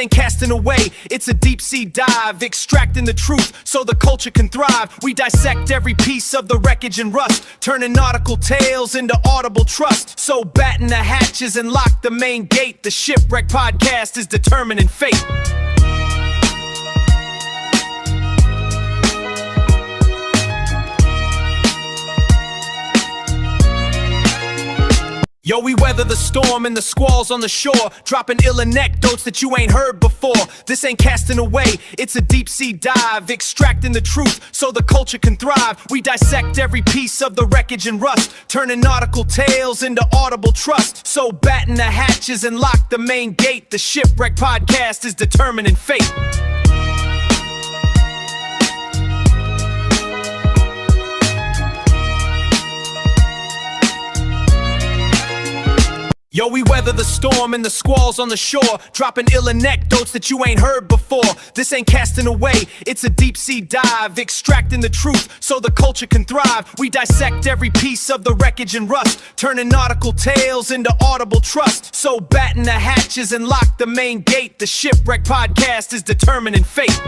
ain't casting away, it's a deep sea dive, extracting the truth so the culture can thrive. We dissect every piece of the wreckage and rust, turning nautical tales into audible trust. So batten the hatches and lock the main gate. The Shipwreck Podcast is determining fate. Yo, we weather the storm and the squalls on the shore, dropping ill anecdotes that you ain't heard before. This ain't casting away, it's a deep sea dive, extracting the truth so the culture can thrive. We dissect every piece of the wreckage and rust, turning nautical tales into audible trust. So batten the hatches and lock the main gate. The Shipwreck Podcast is determining fate. Yo, we weather the storm and the squalls on the shore, dropping ill anecdotes that you ain't heard before. This ain't casting away, it's a deep sea dive, extracting the truth so the culture can thrive. We dissect every piece of the wreckage and rust, turning nautical tales into audible trust. So batten the hatches and lock the main gate. The Shipwreck Podcast is determining fate.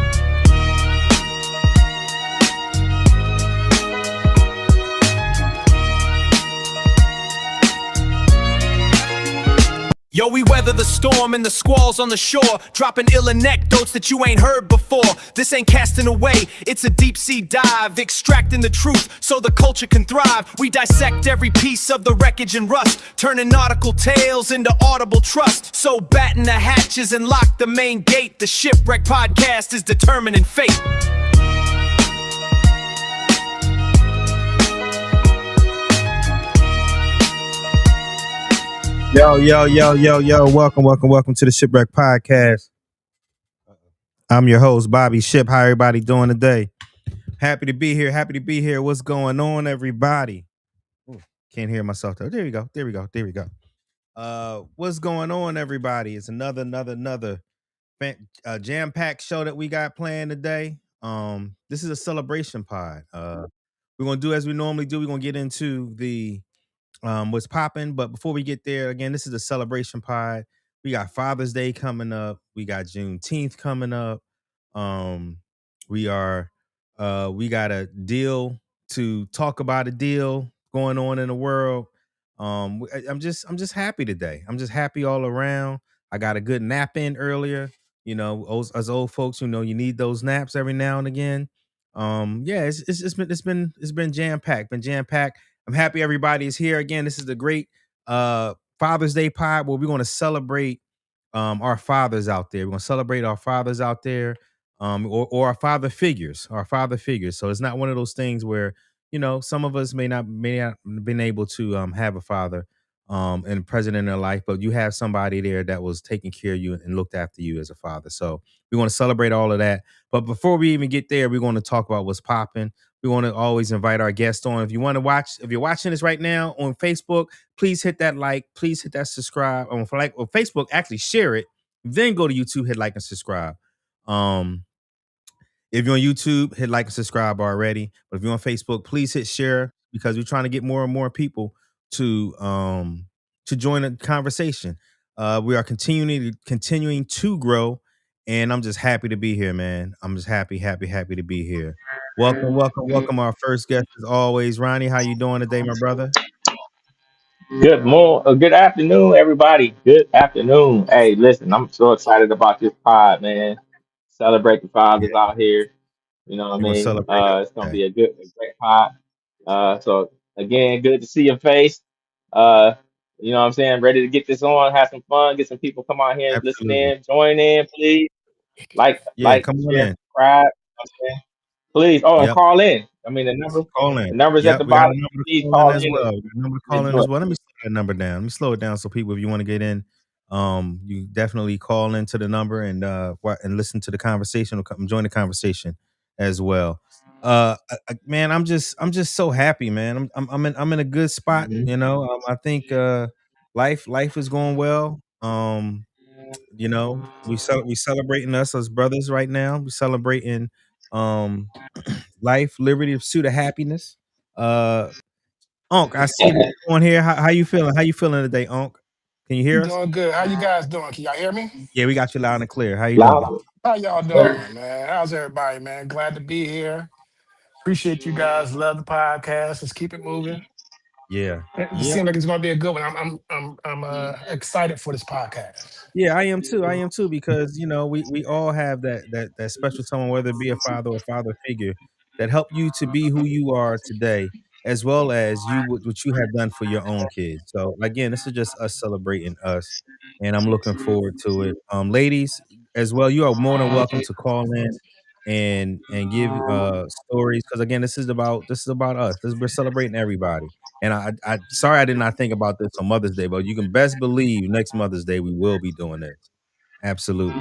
Yo, we weather the storm and the squalls on the shore, dropping ill anecdotes that you ain't heard before. This ain't casting away, it's a deep sea dive, extracting the truth so the culture can thrive. We dissect every piece of the wreckage and rust, turning nautical tales into audible trust. So batten the hatches and lock the main gate. The Shipwreck Podcast is determining fate. Yo. Welcome to the Shipwreck Podcast. I'm your host, Bobby Ship. How everybody doing today? Happy to be here. What's going on, everybody? Ooh, can't hear myself though. There we go. What's going on, everybody? It's another jam-packed show that we got planned today. This is a celebration pod. We're gonna do as we normally do. We're gonna get into the what's popping, but before we get there, again, this is a celebration pod. We got Father's Day coming up. We got Juneteenth coming up. We got a deal to talk about, a deal going on in the world. I'm just happy today. I'm just happy all around. I got a good nap in earlier. You know, as old folks, you know, you need those naps every now and again. It's been jam packed. I'm happy everybody is here again. This is the great Father's Day pod where we're going to celebrate our fathers out there. We're going to celebrate our fathers out there, or our father figures. So it's not one of those things where, you know, some of us may not been able to have a father and present in their life, but you have somebody there that was taking care of you and looked after you as a father. So we want to celebrate all of that. But before we even get there, we're going to talk about what's popping. We want to always invite our guests on. If you're watching this right now on Facebook, please hit that like, please hit that subscribe. On Facebook, actually share it. Then go to YouTube, hit like and subscribe. If you're on YouTube, hit like and subscribe already. But if you're on Facebook, please hit share because we're trying to get more and more people to join the conversation. We are continuing to grow, and I'm just happy to be here, man. I'm just happy to be here. Welcome. Our first guest as always, Ronnie. How you doing today, my brother? Good afternoon, everybody. Good afternoon. Hey, listen, I'm so excited about this pod, man. Celebrate the Yeah, fathers out here. You know what I we're gonna mean? celebrate it It's gonna today. be a great pod. So again, good to see your face. Uh, you know what I'm saying? Ready to get this on, have some fun, get some people come out here and listen Absolutely. in, join in, please. Yeah, Like, come on share, in. subscribe. You know what I'm saying? Please. Oh, and Yep. call in. I mean, the Call in. number's at Yep, the we got a bottom. number to Please call in call as in well. We got a number to and call in enjoy. as well. Let me slow that number down. Let me slow it down so people, if you want to get in, you definitely call into the number and listen to the conversation or come join the conversation as well. Man, I'm just so happy, man. I'm in a good spot. Mhm. You know, I think life is going well. You know, we celebrating us as brothers right now. We celebrating um life, liberty, the pursuit of happiness. Uh, Unc, I see that you on here. How you feeling? How you feeling today, Unc? Can you hear I'm us? doing good. How you guys doing? Can y'all hear me? Yeah, we got you loud and clear. How you doing? Loud. How y'all Sir. doing, man? How's everybody, man? Glad to be here. Appreciate you guys. Love the podcast. Let's keep it moving. Yeah. It Yep. seems like it's going to be a good one. I'm excited for this podcast. Yeah, I am too. I am too because we all have that special someone, whether it be a father or father figure, that help you to be who you are today, as well as what you have done for your own kids. So again, this is just us celebrating us, and I'm looking forward to it. Ladies, as well, you are more than welcome to call in and give stories, because again, this is about us. We're celebrating everybody. And I sorry I did not think about this on Mother's Day, but you can best believe next Mother's Day we will be doing this. Absolutely.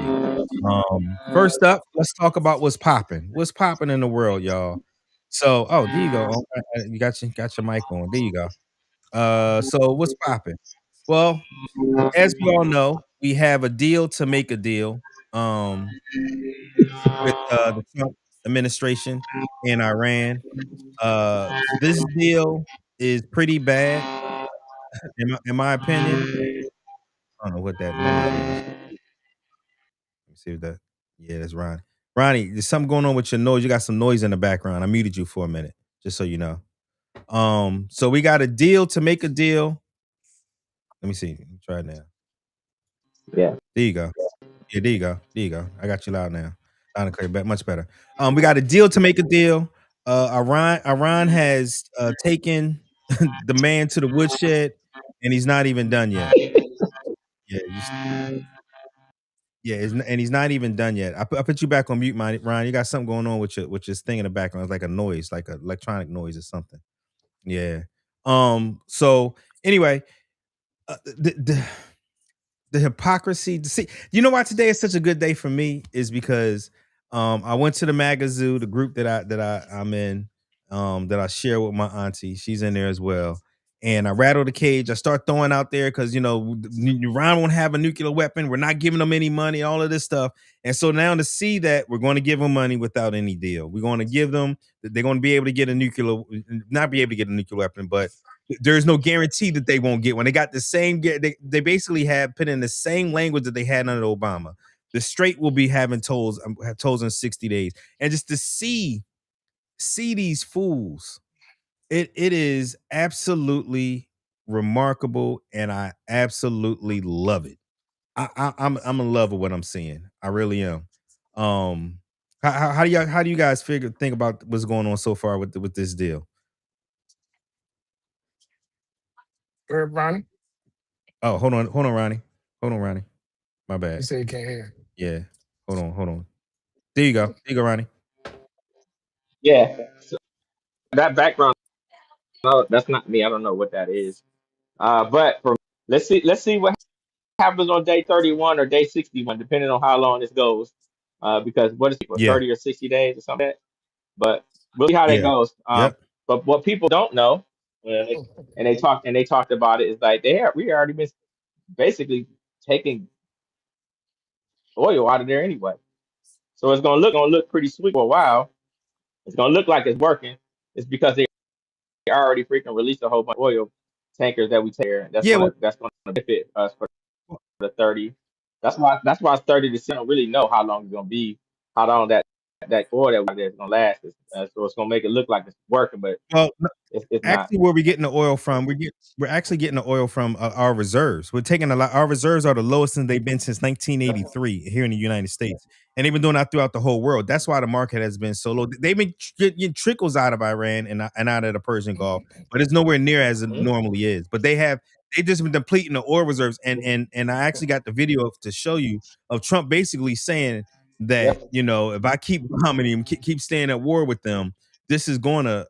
First up, let's talk about what's popping. What's popping in the world, y'all? So, oh, there you go. Oh, you got your mic on. There you go. So what's popping? Well, as we all know, we have a deal to make a deal with the Trump administration and Iran. This deal is pretty bad in my opinion. I don't know what that noise is. Let me see if that. Yeah, that's Ronnie. Ronnie, there's something going on with your noise. You got some noise in the background. I muted you for a minute, just so you know. So we got a deal to make a deal. Let me see. Let me try it now. Yeah. There you go. Yeah, there you go. There you go. I got you loud now. Loud and clear, much better. We got a deal to make a deal. Iran has taken the man to the woodshed, and he's not even done yet. Yeah, yeah, and he's not even done yet. I put you back on mute, Ryan. You got something going on with your thing in the background. It's like a noise, like an electronic noise or something. Yeah. So anyway, the hypocrisy. See, you know why today is such a good day for me is because I went to the Magazoo, the group I'm in, that I share with my auntie. She's in there as well. And I rattled the cage. I start throwing out there because Iran won't have a nuclear weapon. We're not giving them any money, all of this stuff. And so now to see that we're going to give them money without any deal. We're going to give them, they're going to be able to get a nuclear, not be able to get a nuclear weapon, but there's no guarantee that they won't get one. They got the same. They basically have put in the same language that they had under Obama. The straight will be having tolls in 60 days, and just to see these fools, it is absolutely remarkable, and I absolutely love it. I'm in love with what I'm seeing. I really am. Um, how do you guys think about what's going on so far with this deal? Ronnie, Oh, hold on, Ronnie. Hold on, Ronnie. My you bad. say you can't hear. Yeah. Hold on. There you go. There you go, Ronnie. Yeah. So that background, no, that's not me. I don't know what that is. But for let's see what happens on day 31 or day 61, depending on how long this goes. Because what is it for Yeah. 30 or 60 days or something? But we'll see how that Yeah. goes. Yep. But what people don't know, and they talked about it, is like we already been basically taking oil out of there anyway. So it's gonna look pretty sweet for a while. It's gonna look like it's working. It's because they already freaking released a whole bunch of oil tankers that we take there. That's Yeah. gonna that's gonna benefit us for the 30. That's why it's 30 to 60. I don't really know how long it's gonna be, how long that oil that we have there is gonna last. So it's gonna make it look like it's working, but Well, it's not. actually, where we getting the oil from? We're actually getting the oil from our reserves. We're taking a lot. Our reserves are the lowest since they've been since 1983 here in the United States, and they've been doing that throughout the whole world. That's why the market has been so low. They've been getting trickles out of Iran and out of the Persian Gulf, but it's nowhere near as it Mhm. normally is. But they've just been depleting the oil reserves, and I actually got the video to show you of Trump basically saying that Yep. if I keep bombing him, keep staying at war with them, this is going to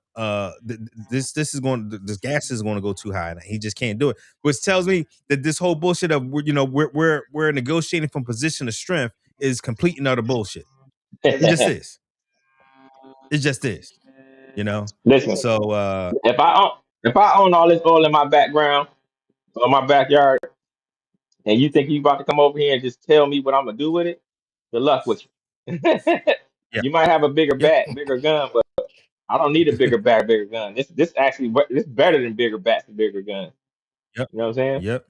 this gas is going to go too high, and he just can't do it, which tells me that this whole bullshit of we're negotiating from position of strength is complete and utter bullshit. It just is. It just is. you know Listen, so if I own all this oil in my background or my backyard, and you think you about to come over here and just tell me what I'm gonna do with it, good luck with you. yeah. You might have a bigger Yep. bat, bigger gun, but I don't need a bigger bat, bigger gun. This actually this better than bigger bats and bigger guns. Yep. You know what I'm saying? Yep.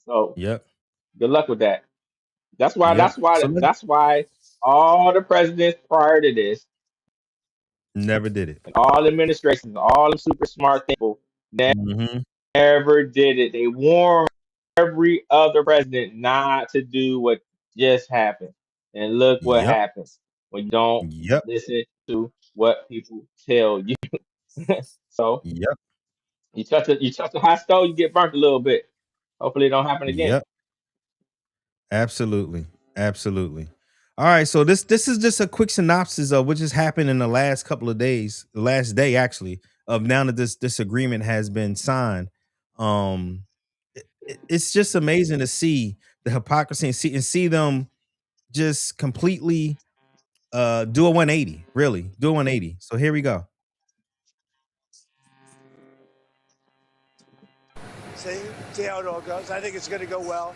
So Yep. good luck with that. That's why. Yep. That's why. So let's That's why all the presidents prior to this, never did it. and all the administrations, all the super smart people, Hmm. never did it. They warned every other president not to do what just happened. And look what Yep. happens when you don't Yep. listen to what people tell you. So Yep. you touch a hot stove, you get burnt a little bit. Hopefully it don't happen again. Yep. Absolutely. Absolutely. All right. So this is just a quick synopsis of what just happened in the last couple of days, the last day actually, of now that this agreement has been signed. Um it's just amazing to see the hypocrisy and see them just completely do a 180, really. Do a 180. So here we go. See how it all goes. I think it's going to go well,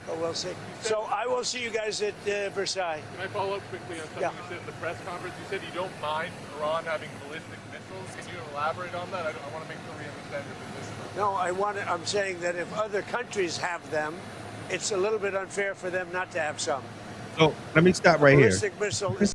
but we'll see. So I will see you guys at Versailles. Can I follow up quickly on something Yeah. you said at the press conference? You said you don't mind Iran having ballistic missiles. Can you elaborate on that? I want to make sure we understand your position on that. No, I'm saying that if other countries have them, it's a little bit unfair for them not to have some. So let me stop A right here. ballistic missile is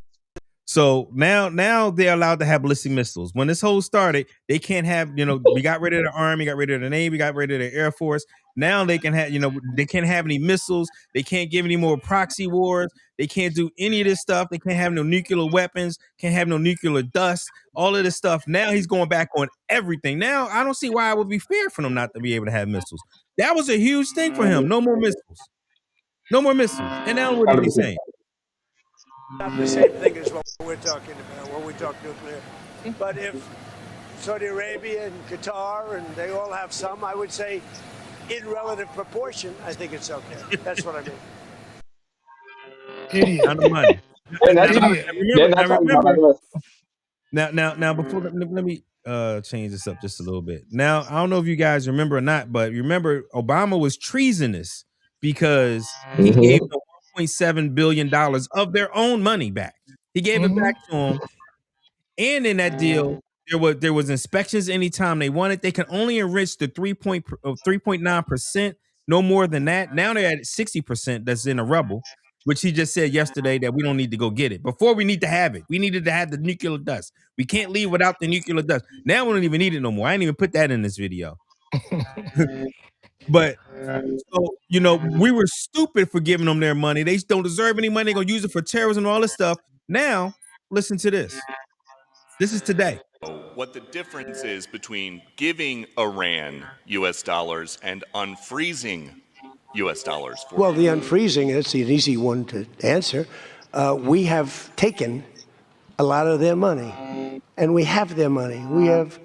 So now they're allowed to have ballistic missiles. When this whole started, they can't have, we got rid of the army, got rid of the navy, got rid of the air force. Now they can have, they can't have any missiles. They can't give any more proxy wars. They can't do any of this stuff. They can't have no nuclear weapons, can't have no nuclear dust, all of this stuff. Now he's going back on everything. Now I don't see why it would be fair for them not to be able to have missiles. That was a huge thing for him. No more missiles. No more missiles. And now what is he 100%. saying? not the same thing as what we're talking about when we talk nuclear. But if Saudi Arabia and Qatar and they all have some, I would say in relative proportion, I think it's okay. That's what I mean. Now Idiot. the money. They're not, Now, talk- Idiot. they're remember, not now talking about like remember, us. now before let me change this up just a little bit. Now, I don't know if you guys remember or not, but remember Obama was treasonous because he gave Hmm. them $1.7 billion of their own money back. He gave it Mm-hmm. back to them. And in that deal, there was inspections anytime they wanted. They can only enrich the 3.9%, no more than that. Now they're at 60% that's in the rubble, which he just said yesterday that we don't need to go get it. Before we need to have it. We needed to have the nuclear dust. We can't leave without the nuclear dust. Now we don't even need it no more. I didn't even put that in this video. But so, we were stupid for giving them their money. They don't deserve any money. They're gonna use it for terrorism and all this stuff. Now, listen to this. This is today. What the difference is between giving Iran US dollars and unfreezing US dollars for Well, the unfreezing, it's an easy one to answer. We have taken a lot of their money, and we have their money. We have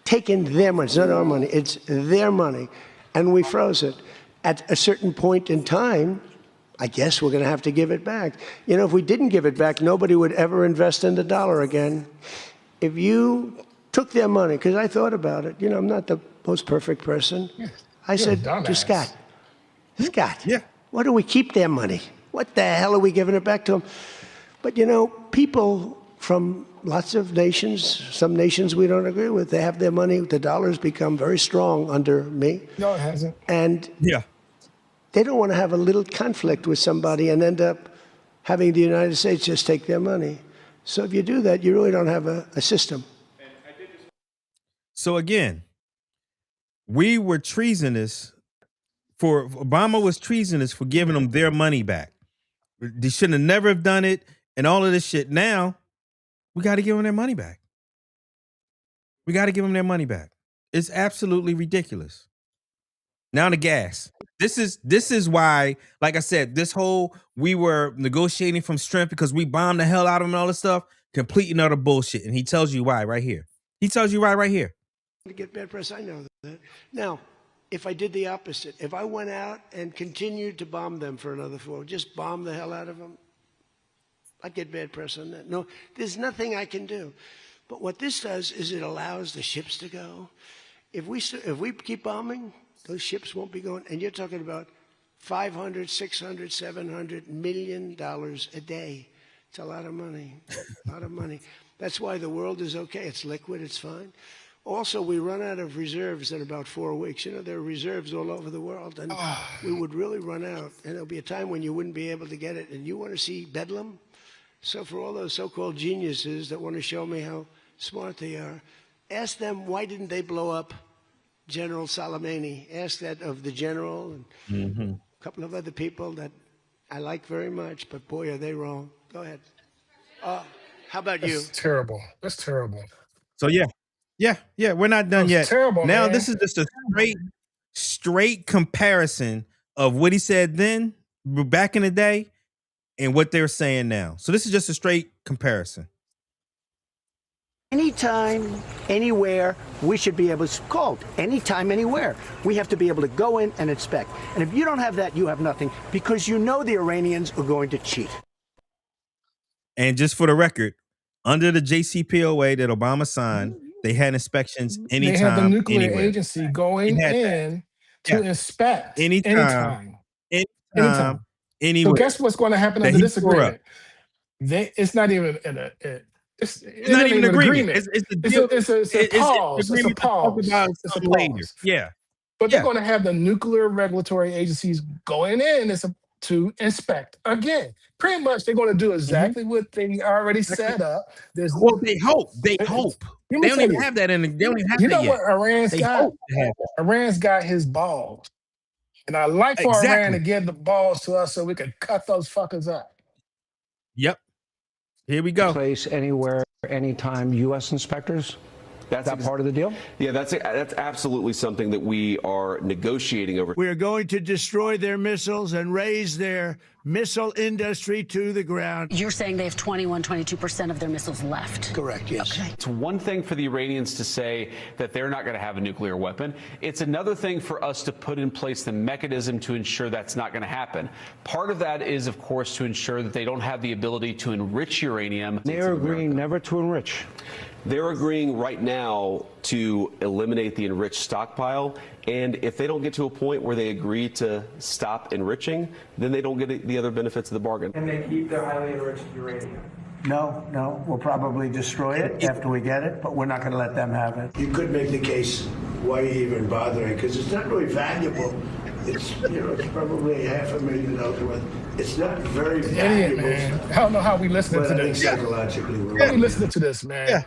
taken their money. It's not our money, it's their money, and we froze it. At a certain point in time, I guess we're going to have to give it back. If we didn't give it back, nobody would ever invest in the dollar again. If you took their money, because I thought about it, I'm not the most perfect person. I You're a said to dumbass. Scott, Yeah. why do we keep their money? What the hell are we giving it back to them? But people from lots of nations, some nations we don't agree with, they have their money. The dollar's become very strong under me. No, it hasn't. And Yeah. they don't want to have a little conflict with somebody and end up having the United States just take their money. So if you do that, you really don't have a system. So again, we were treasonous Obama was treasonous for giving them their money back. They shouldn't have never have done it and all of this shit. Now we got to give them their money back. We got to give them their money back. It's absolutely ridiculous. Now the gas. This is why, like I said, this whole we were negotiating from strength because we bombed the hell out of them and all this stuff, complete and utter bullshit. And he tells you why right here. He tells you why right here. To get bad press, I know that. Now, if I did the opposite, if I went out and continued to bomb them for another 4, just bomb the hell out of them, I'd get bad press on that. No, there's nothing I can do. But what this does is it allows the ships to go. If we keep bombing, those ships won't be going. And you're talking about $500, $600, $700 million a day. It's a lot of money. A lot of money. That's why the world is okay. It's liquid. It's fine. Also, we run out of reserves in about 4 weeks. You know, there are reserves all over the world, and we would really run out. And there'll be a time when you wouldn't be able to get it. And you want to see Bedlam? So for all those so-called geniuses that want to show me how smart they are, ask them why didn't they blow up General Soleimani? Ask that of the general and a couple of other people that I like very much, but boy, are they wrong. Go ahead. How about you? That's terrible. That's terrible. So yeah, we're not done That's yet. terrible, Now man. this is just a straight comparison of what he said then, back in the day, and what they're saying now. So this is just a straight comparison. Anytime, anywhere, we should be able to call. Anytime, anywhere. We have to be able to go in and inspect. And if you don't have that, you have nothing, because you know the Iranians are going to cheat. And just for the record, under the JCPOA that Obama signed, they had inspections They have the anytime, nuclear anywhere. agency going They had that. in to Yeah. inspect Anytime, anytime. anytime, So anywhere. guess what's going to happen That under he this tore up. agreement? It's not even it's not even an agreement. agreement. It's a deal. It's a pause. It's a agreement to talk pause. about It's a something later. pause. Yeah. But they're Yeah. going to have the nuclear regulatory agencies going in to inspect again. Pretty much, they're going to do exactly what they already set up. Well, they hope. They hope. Let me They don't tell even you. have that in. They don't even have You that know yet. what Iran's They got? hope to have that. Iran's got his balls. And I like for Iran Exactly. to give the balls to us so we can cut those fuckers up. Yep. Here we go. Place anywhere, anytime U.S. inspectors? That's that part of the deal? Yeah, that's absolutely something that we are negotiating over. We are going to destroy their missiles and raise their missile industry to the ground. You're saying they have 22% of their missiles left. Correct, yes. Okay. It's one thing for the Iranians to say that they're not going to have a nuclear weapon. It's another thing for us to put in place the mechanism to ensure that's not going to happen. Part of that is, of course, to ensure that they don't have the ability to enrich uranium. They're agreeing never to enrich. They're agreeing right now to eliminate the enriched stockpile, and if they don't get to a point where they agree to stop enriching, then they don't get the other benefits of the bargain. And they keep their highly enriched uranium. No, we'll probably destroy it after we get it, but we're not going to let them have it. You could make the case, why even bothering? Because it's not really valuable. It's, it's probably $500,000 worth. It's not very Idiot, valuable. man. I don't know how we listening But to I think this. psychologically, we're How we listening to this, man? Yeah.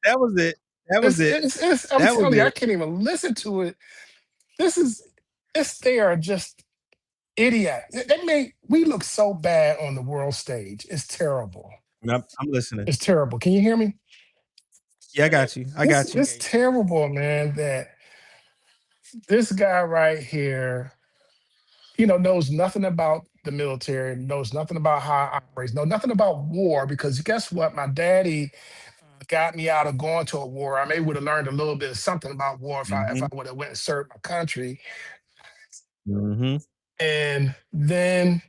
That was it. That was it. I'm That was telling you, I it. can't even listen to it. They are just idiots. We look so bad on the world stage. It's terrible. I'm listening. It's terrible. Can you hear me? Yeah, I got you. I got you. It's terrible, man, that this guy right here, knows nothing about the military, knows nothing about how it operates, knows nothing about war, because guess what? My daddy got me out of going to a war. I maybe would have learned a little bit of something about war if I would have went and served my country. Mm-hmm. And then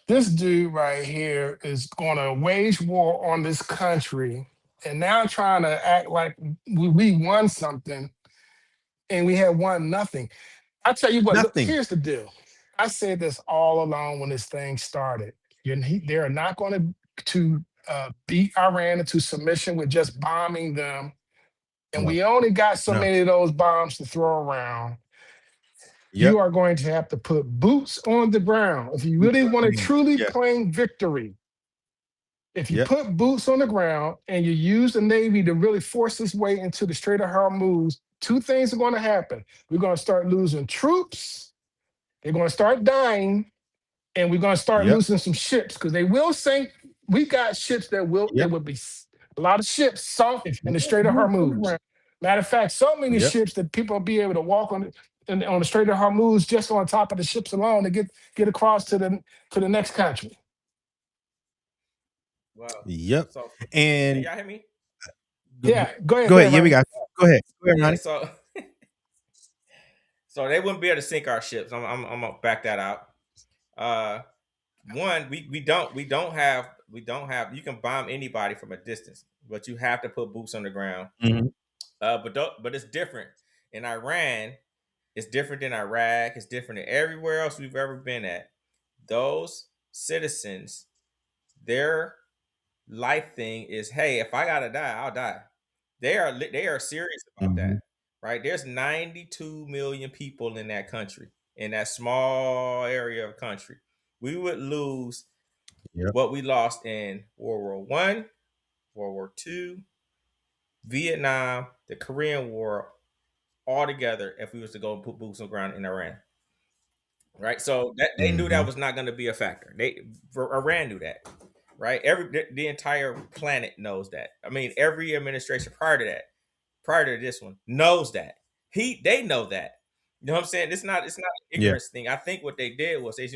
this dude right here is going to wage war on this country, and now trying to act like we won something, and we had won nothing. I tell you what, look, Nothing. here's the deal. I said this all along when this thing started. They are not going to beat Iran into submission with just bombing them. And we only got so many of those bombs to throw around. Yep. You are going to have to put boots on the ground. If you really want to truly claim victory, if you put boots on the ground and you use the Navy to really force its way into the Strait of Hormuz, two things are going to happen. We're going to start losing troops. They're going to start dying. And we're going to start losing some ships, because they will sink. We got ships there will be a lot of ships sunk in the Strait of Hormuz. Matter of fact, so many ships that people will be able to walk on the Strait of Hormuz just on top of the ships alone to get across to the next country. Wow. Yep. So, And can y'all hear me? Yeah, go ahead. Go ahead. Yeah, we got you. Go ahead. Go ahead, Ronnie. So, so they wouldn't be able to sink our ships. I'm gonna back that out. One, we don't have you can bomb anybody from a distance, but you have to put boots on the ground. But it's different in Iran. It's different than Iraq. It's different than everywhere else we've ever been at. Those citizens, their life thing is, hey, if I gotta die, I'll die. They are serious about that, right? There's 92 million people in that country, in that small area of country. We would lose what we lost in World War I, World War II, Vietnam, the Korean War, all together if we was to go and put boots on the ground in Iran. Right? So that they knew that was not going to be a factor. Iran knew that. Right? The entire planet knows that. I mean, every administration prior to this one, knows that. They know that. You know what I'm saying? It's not an ignorance thing. I think what they did was they,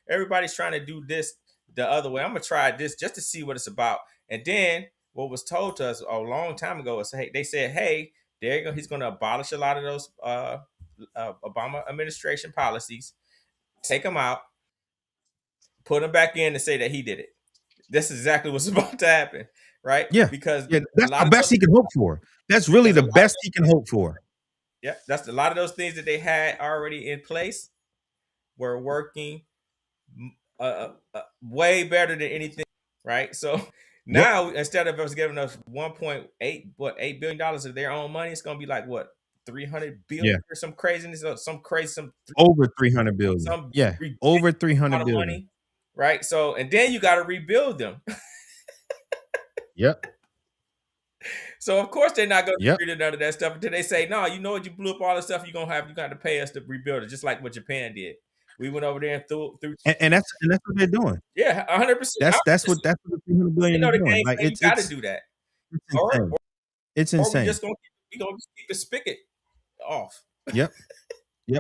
everybody's trying to do this the other way. I'm gonna try this just to see what it's about. And then what was told to us a long time ago is, hey, they said, hey, there you go. He's gonna abolish a lot of those Obama administration policies, take them out, put them back in, and say that he did it. That's exactly what's about to happen, right? Yeah, because that's the best he can hope for. That's really the best he can hope for. Yeah, that's a lot of those things that they had already in place were working way better than anything, right? So now instead of us giving us $8 billion of their own money, it's gonna be like what, 300 billion or some craziness, over 300 billion. Over 300 billion. Money, right? So and then you got to rebuild them. Yep. So of course they're not going to agree to none of that stuff until they say, no, you know what, you blew up all the stuff, you got to pay us to rebuild it, just like what Japan did. We went over there and through and that's what they're doing. Yeah, 100%. That's what the 300 billion is doing. Like you got to do that. It's insane. Or we gonna just keep the spigot off. Yep.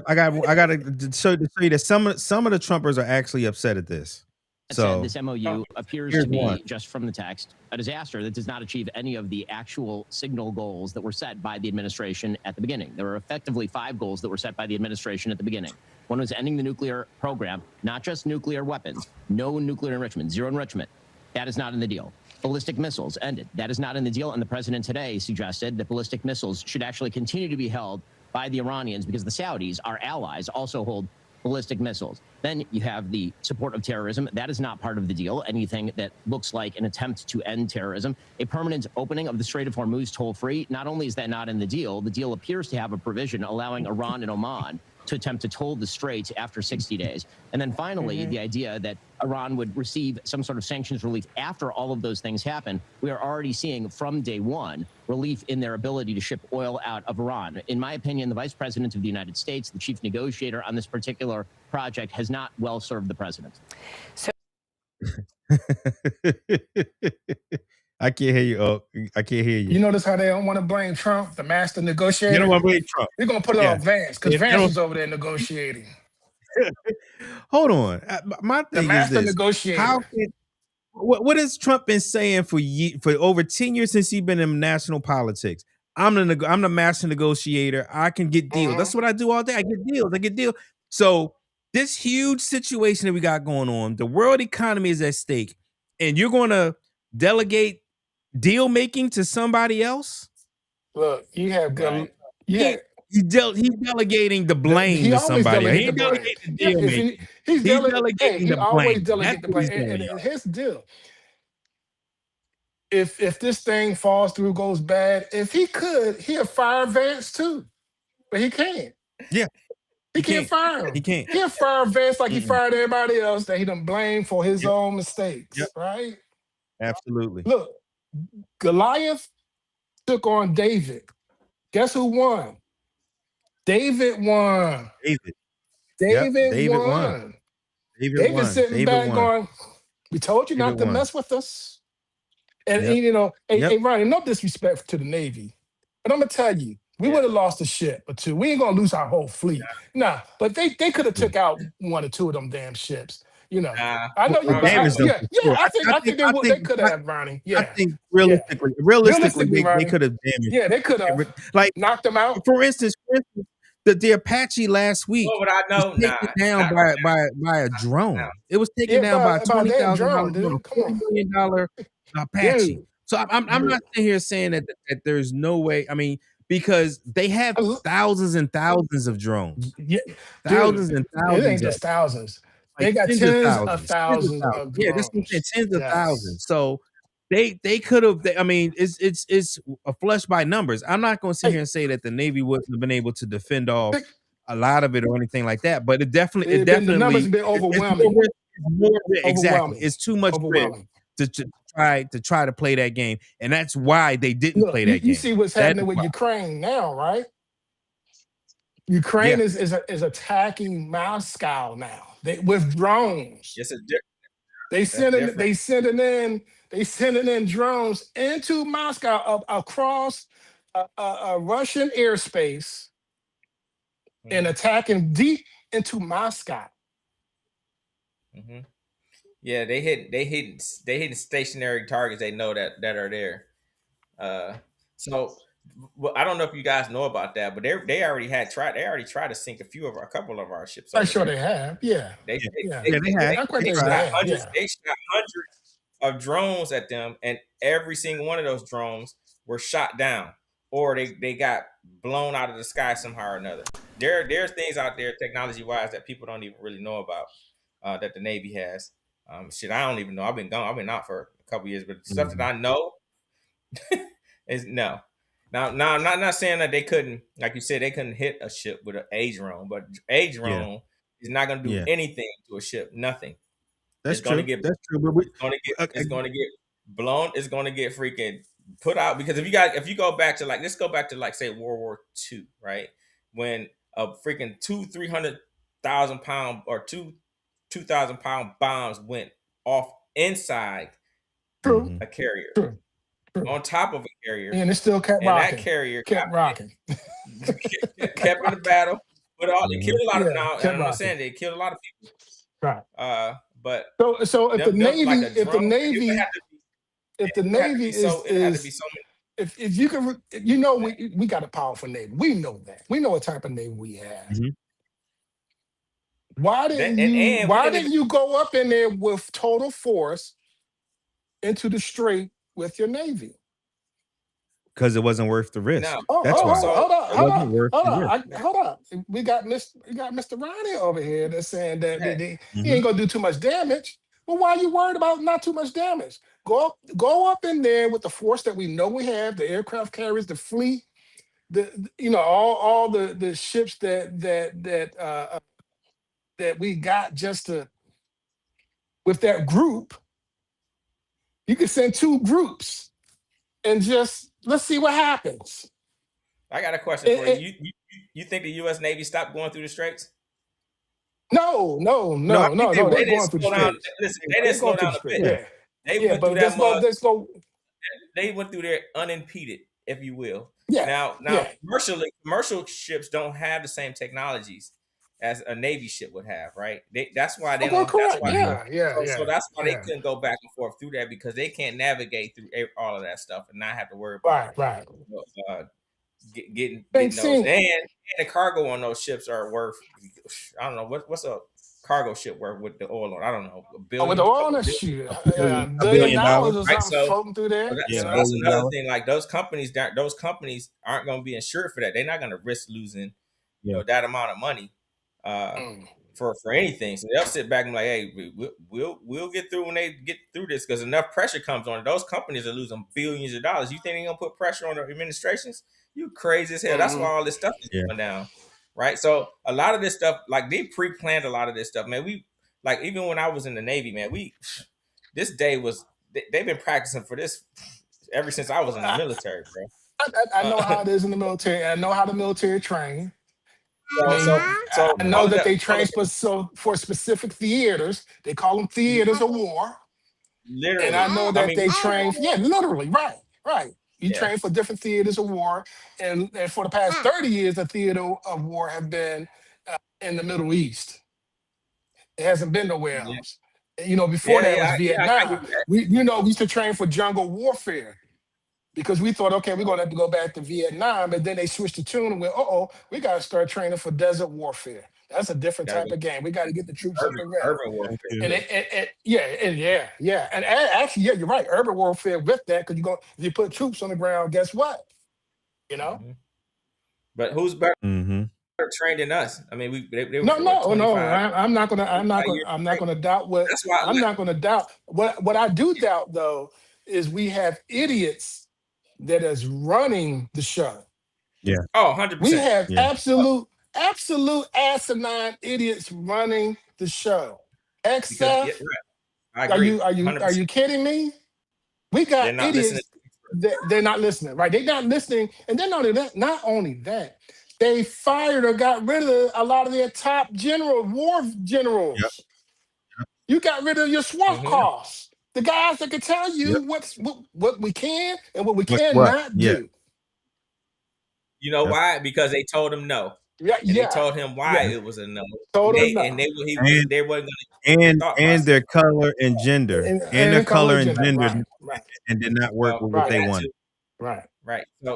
I got to show you that some of the Trumpers are actually upset at this. So this MOU appears to be, just from the text, a disaster that does not achieve any of the actual signal goals that were set by the administration at the beginning. There were effectively 5 goals that were set by the administration at the beginning. One was ending the nuclear program, not just nuclear weapons, no nuclear enrichment, zero enrichment. That is not in the deal. Ballistic missiles ended. That is not in the deal. And the president today suggested that ballistic missiles should actually continue to be held by the Iranians because the Saudis, our allies, also hold ballistic missiles. Then you have the support of terrorism. That is not part of the deal. Anything that looks like an attempt to end terrorism. A permanent opening of the Strait of Hormuz toll-free. Not only is that not in the deal appears to have a provision allowing Iran and Oman to attempt to toll the strait after 60 days. And then finally, the idea that Iran would receive some sort of sanctions relief after all of those things happen. We are already seeing from day one relief in their ability to ship oil out of Iran. In my opinion, the Vice President of the United States, the chief negotiator on this particular project, has not well served the president. So I can't hear you. Oh, I can't hear you. You notice how they don't want to blame Trump, the master negotiator? You don't want to blame Trump. They're going to put it on Vance because Vance was over there negotiating. Hold on. My thing the master is this. Negotiator. What has Trump been saying for over 10 years since he's been in national politics? I'm the master negotiator. I can get deals. That's what I do all day. I get deals. So this huge situation that we got going on, the world economy is at stake, and you're going to delegate deal making to somebody else? Look, you have good. He's delegating the blame to somebody. He ain't delegating the deal making. He's delegating the blame. Always delegate the blame. And here's the deal. If this thing falls through, goes bad, if he could, he'll fire Vance too. But he can't. Yeah. He can't fire him. He can't. He'll fire Vance like he fired everybody else that he done blamed for his own mistakes. Right? Absolutely. Look, Goliath took on David. Guess who won? David won. David won. David's sitting back going, we told you not to mess with us. And, hey, Ryan, no disrespect to the Navy, but I'm going to tell you, we would have lost a ship or two. We ain't going to lose our whole fleet. Nah, but they could have took out 1 or 2 of them damn ships. I know you. I think they could have, Ronnie. Yeah, I think realistically, they could have damaged. Yeah, they could have knocked them out. For instance, the Apache last week was taken down by a drone. It was taken down by a $20,000 $40 million Apache. Dude. So I'm not sitting here saying that there's no way. I mean, because they have thousands and thousands of drones. Thousands and thousands. It ain't just thousands. They got tens of thousands of drones. Yeah, that's what I'm saying, tens of thousands. So they could have. I mean, it's a flush by numbers. I'm not going to sit here and say that the Navy wouldn't have been able to defend off a lot of it or anything like that, but it definitely the numbers have been overwhelming. Exactly. It's too much risk Overwhelming. to try to play that game, and that's why they didn't Look, play that you game. see what's That happening is with why. Ukraine now, right? Ukraine is attacking Moscow now. They with drones. It's a They different. sending in drones into Moscow across a Russian airspace and attacking deep into Moscow. Mm-hmm. Yeah, they hit stationary targets they know that are there. So well, I don't know if you guys know about that, but they already tried to sink a couple of our ships I'm over sure there. they have. Yeah. They had. Not quite they they shot have. hundreds. Yeah. They shot hundreds of drones at them, and every single one of those drones were shot down, or they got blown out of the sky somehow or another. There's things out there technology wise that people don't even really know about that the Navy has. Shit, I don't even know. I've been out for a couple years, but stuff that I know is no. Now, I'm not saying that they couldn't, like you said, they couldn't hit a ship with a drone, but a drone is not going to do anything to a ship. Nothing. That's true. That's true. But It's going to get blown. It's going to get freaking put out because if you go back to let's go back to say World War II, right? When a freaking 300,000-pound or 2,000-pound bombs went off inside a carrier. True. On top of a carrier, and it still kept rocking. That carrier kept rocking. kept in the battle, but it killed a lot of now. And I'm not saying they killed a lot of people, right? But so if the Navy, if the Navy is if you can, we got a powerful Navy. We know that. We know what type of Navy we have. Why didn't you go up in there with total force into the strait with your Navy? Because it wasn't worth the risk. No. That's why. Hold up. We got Mr. Ronnie over here that's saying that he ain't gonna do too much damage. Well, why are you worried about not too much damage? Go up in there with the force that we know we have, the aircraft carriers, the fleet, all the ships that we got with that group. You could send 2 groups and just let's see what happens. I got a question for you. You think the U.S. Navy stopped going through the straits? No. They're going through the straits. Listen, they didn't slow down a bit. Yeah. They went through that mud. They went through there unimpeded, if you will. Yeah. Now, commercial ships don't have the same technologies as a Navy ship would have, right? That's why they don't. Correct. So that's why they couldn't go back and forth through that because they can't navigate through all of that stuff and not have to worry about getting those. And the cargo on those ships are worth. I don't know what's a cargo ship worth with the oil on. I don't know. $1 billion. With the oil on the ship, $1 billion or something floating through there. That's another thing. Like those companies aren't going to be insured for that. They're not going to risk losing, that amount of money. For anything, so they'll sit back and be like, "Hey, we'll get through when they get through this," because enough pressure comes on it. Those companies are losing billions of dollars. You think they're gonna put pressure on the administrations? You crazy as hell. That's why all this stuff is going down, right? So a lot of this stuff, like they pre-planned a lot of this stuff, man. We even when I was in the Navy, man, this day was they've been practicing for this ever since I was in the military, bro. I know how it is in the military. I know how the military train. So I know that they train for specific theaters. They call them theaters of war. Literally. And I know that they train. Yeah, literally. Right. You train for different theaters of war. And for the past 30 years, the theater of war have been in the Middle East. It hasn't been nowhere else. Before that was Vietnam. We used to train for jungle warfare. Because we thought, okay, we're going to have to go back to Vietnam. And then they switched the tune and went, we got to start training for desert warfare. That's a different type of game. We got to get the troops up and ready. Urban warfare. And actually, you're right. Urban warfare with that, because if you put troops on the ground, guess what? But who's better trained than us? I mean, they were no. I'm not gonna doubt what. I'm not gonna doubt what I do doubt though is we have idiots that is running the show. Yeah. Oh, 100%. We have Yeah. absolute asinine idiots running the show. Because XF, right. I agree. are 100%. you kidding me? We got They're not listening. idiots that they're not listening, right? They're not listening, and then not only that, they fired or got rid of a lot of their top war generals. Yep. You got rid of your swamp Mhm. costs, the guys that can tell you what we can and what we cannot do. You know why? Because they told him no. Yeah, and they told him why it was a no. Told him no. And they wasn't going to and their color and gender and their color and gender right. and did not work with what they wanted. Right.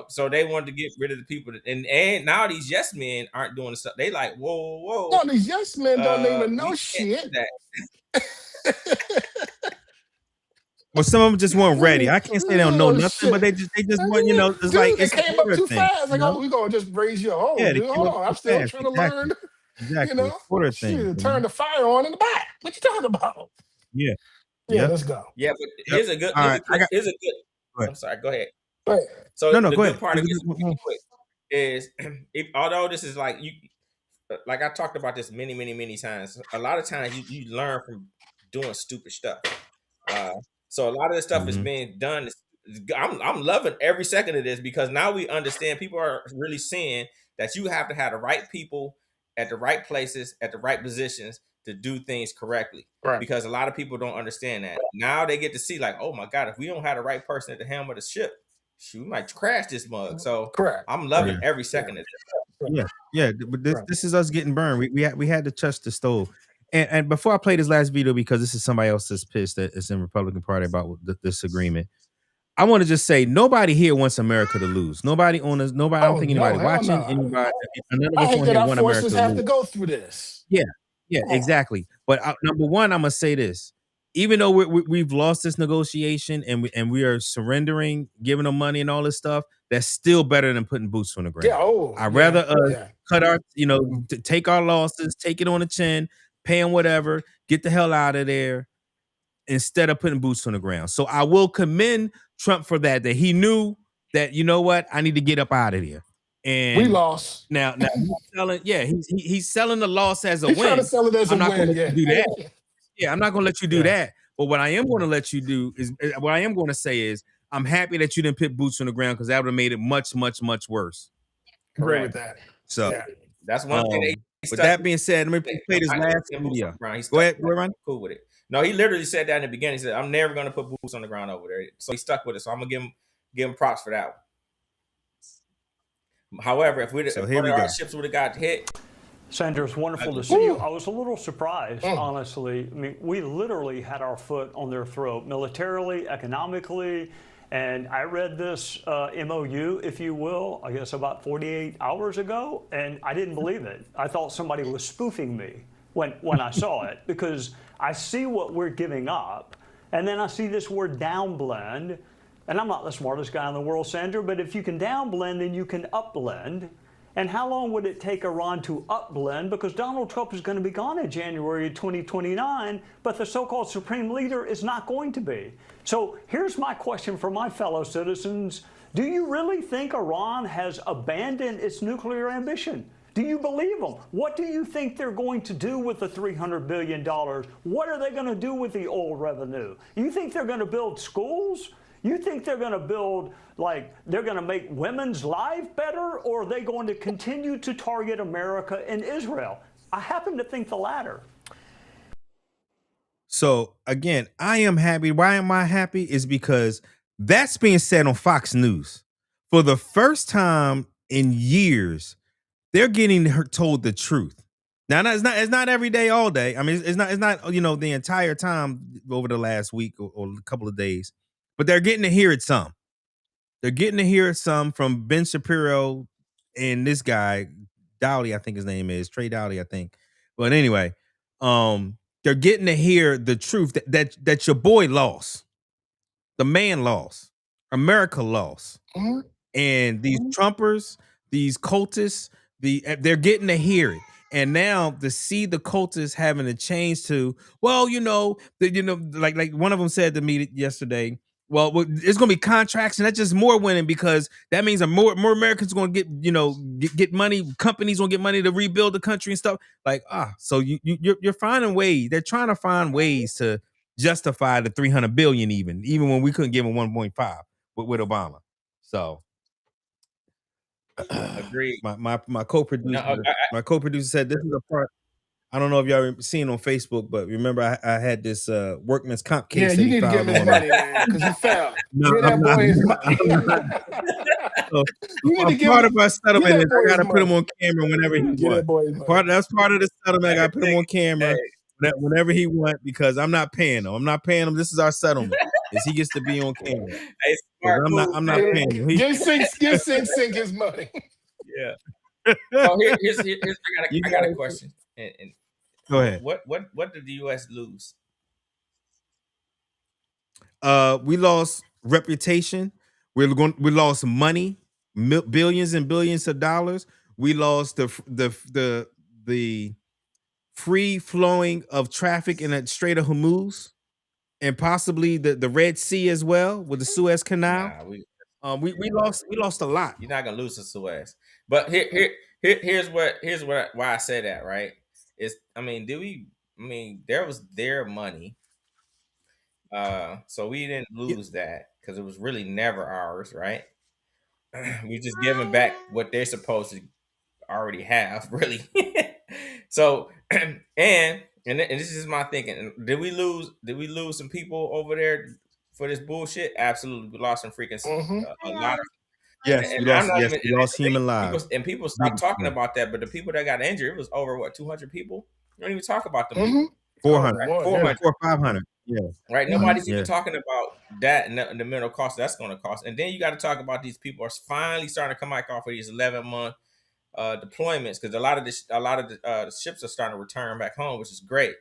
So they wanted to get rid of the people and now these yes men aren't doing the stuff. They like, whoa. No, these yes men don't even know we shit. can't do that. Well, some of them just weren't ready. I can't say they don't know nothing, but they just want, it's dude, like they it's came up too fast. Like, know? we're gonna just raise your home, Yeah, dude. Hold on, I'm still trying to learn. Exactly. Shit, turn the fire on in the back. What you talking about? Yeah. Let's go. Yeah, but here's a good. I'm sorry. Go ahead. So go good ahead. part of this really quick is, although this is like I talked about this many times. A lot of times you learn from doing stupid stuff. So a lot of this stuff is being done. I'm loving every second of this because now we understand. People are really seeing that you have to have the right people at the right places at the right positions to do things correctly. Right. Because a lot of people don't understand that. Now they get to see like, oh my God, if we don't have the right person at the helm of the ship, we might crash this mug. So correct. I'm loving every second of this. Yeah. But this is us getting burned. We had to touch the stove. And before I play this last video, because this is somebody else that's pissed that is in Republican Party about this agreement, I want to just say nobody here wants America to lose. Nobody on this. Nobody. I don't think anybody watching. Anybody. None of I us hate on that here our want forces America have to to lose. go through this. Yeah, exactly. But number one, I'm gonna say this: even though we've lost this negotiation and we are surrendering, giving them money and all this stuff, that's still better than putting boots on the ground. I'd rather cut our, take our losses, take it on the chin, pay them whatever, get the hell out of there, instead of putting boots on the ground. So I will commend Trump for that he knew that, you know what, I need to get up out of here. And we lost. Now he's selling, he's selling the loss as a win. Trying to sell it as I'm a not win. gonna let you do that. Yeah, I'm not gonna let you do that. But what I am gonna let you do is what I am gonna say is I'm happy that you didn't put boots on the ground because that would have made it much worse. Agree with that. So that's one thing. With that being said, let me play this last video. Go ahead, cool with it. No, he literally said that in the beginning. He said, "I'm never going to put boots on the ground over there." So he stuck with it. So I'm gonna give him props for that one. However, if one of our ships would have got hit, Sandra, it's wonderful to see you. I was a little surprised, honestly. I mean, we literally had our foot on their throat, militarily, economically. And I read this MOU, if you will, I guess about 48 hours ago, and I didn't believe it. I thought somebody was spoofing me when I saw it, because I see what we're giving up, and then I see this word downblend, and I'm not the smartest guy in the world, Sandra, but if you can downblend, then you can upblend. And how long would it take Iran to upblend? Because Donald Trump is going to be gone in January 2029, but the so-called supreme leader is not going to be. So here's my question for my fellow citizens. Do you really think Iran has abandoned its nuclear ambition? Do you believe them? What do you think they're going to do with the $300 billion? What are they going to do with the oil revenue? You think they're going to build schools? You think they're going to build, they're going to make women's life better, or are they going to continue to target America and Israel? I happen to think the latter. So again, I am happy. Why am I happy? Is because that's being said on Fox News. For the first time in years, they're getting told the truth. Now, it's not every day, all day. I mean, it's not the entire time over the last week or a couple of days. But they're getting to hear it some. They're getting to hear it some from Ben Shapiro and this guy, Dowdy, I think his name is, Trey Dowdy, I think. But anyway, they're getting to hear the truth that your boy lost. The man lost. America lost. And these Trumpers, these cultists, they're getting to hear it. And now to see the cultists having to change to, well, like one of them said to me yesterday, Well, it's going to be contracts, and that's just more winning because that means that more Americans are going to get money. Companies going to get money to rebuild the country and stuff. Like so you're finding ways. They're trying to find ways to justify the 300 billion, even when we couldn't give them 1.5 with Obama. So agreed. My co-producer said this is a part. I don't know if y'all seen on Facebook, but remember I had this workman's comp Yeah, case that you he need to give filed him his on me. money, man, because he fell. No, Give that I'm not. boy his money. I'm not. So, You need to give part him. of our Give settlement that is boy I his got to put him money. on camera whenever he Give that wants. boy his money. That's part of the settlement. I got to put him on Hey, camera whenever he wants because I'm not paying him. I'm not paying him. This is our settlement. Is he gets to be on camera? hey, smart I'm move, not man. paying him. Give Sink his money. Yeah. So here's I got a question. And Go ahead. what did the U.S. lose? We lost reputation. We lost money, billions and billions of dollars. We lost the free flowing of traffic in the Strait of Hormuz and possibly the Red Sea as well with the Suez Canal. Nah, we lost a lot. You're not gonna lose to Suez. But here's why I say that, right? There was their money. So we didn't lose that because it was really never ours, right? We just giving back what they're supposed to already have, really. So and this is my thinking. Did we lose some people over there for this bullshit? Absolutely. We lost some freaking a lot of. Yes, And I'm not even. we lost human lives. People stop talking about that, but the people that got injured, it was over 200 people. You don't even talk about them people. 400, Right? 400, 500. Yeah. Right. Nobody's even Yeah. talking about that and the mental cost that's going to cost. And then you got to talk about these people are finally starting to come back off of these 11-month deployments because a lot of the ships are starting to return back home, which is great.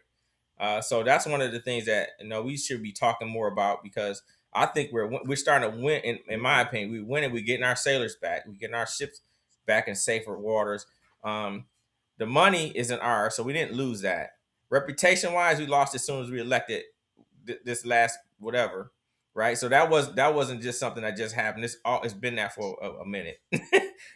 So that's one of the things that we should be talking more about because I think we're starting to win. In my opinion, we're winning. We're getting our sailors back. We're getting our ships back in safer waters. The money isn't ours, so we didn't lose that. Reputation wise, we lost as soon as we elected this last whatever, right? So that wasn't just something that just happened. It's been that for a minute,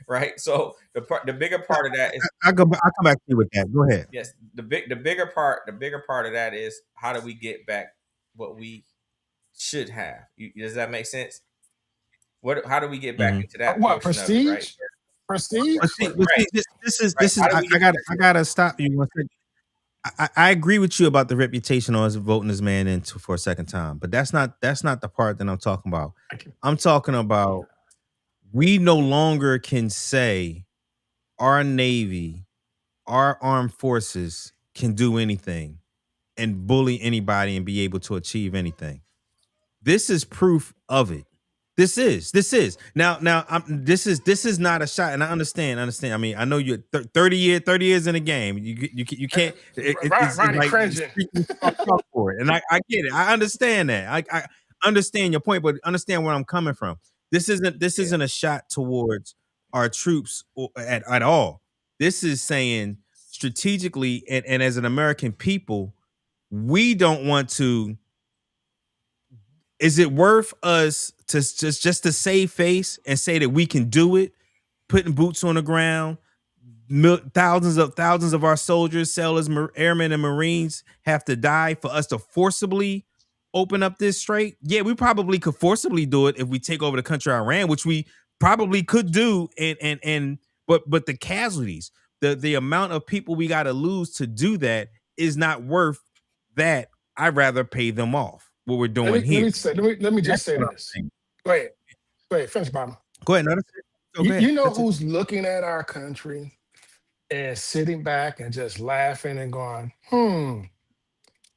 right? So the bigger part of that is I'll come back to you with that. Go ahead. yes. The bigger part of that is how do we get back what we should have? Does that make sense? How do we get back into that What, portion of it, right? prestige? But see, Right. this is How do we get I gotta stop you one second. I agree with you about the reputation on us voting this man in for a second time, but that's not the part that I'm talking about. I'm talking about we no longer can say our Navy, our armed forces can do anything and bully anybody and be able to achieve anything. This is proof of it. This is now. This is not a shot, and I understand. I mean, I know you're 30 years in the game. You can't. It's Ronnie like cringing. talk for it, and I get it. I understand that. I understand your point, but understand where I'm coming from. This isn't a shot towards our troops at all. This is saying strategically, and as an American people, we don't want to. Is it worth us to just to save face and say that we can do it, putting boots on the ground, thousands of our soldiers, sailors, airmen, and Marines have to die for us to forcibly open up this strait? Yeah, we probably could forcibly do it if we take over the country Iran, which we probably could do. But the casualties, the amount of people we got to lose to do that is not worth that. I'd rather pay them off. What we're doing here. Let me just say this. Go ahead, finish, Mama. Go ahead. You know who's looking at our country and sitting back and just laughing and going,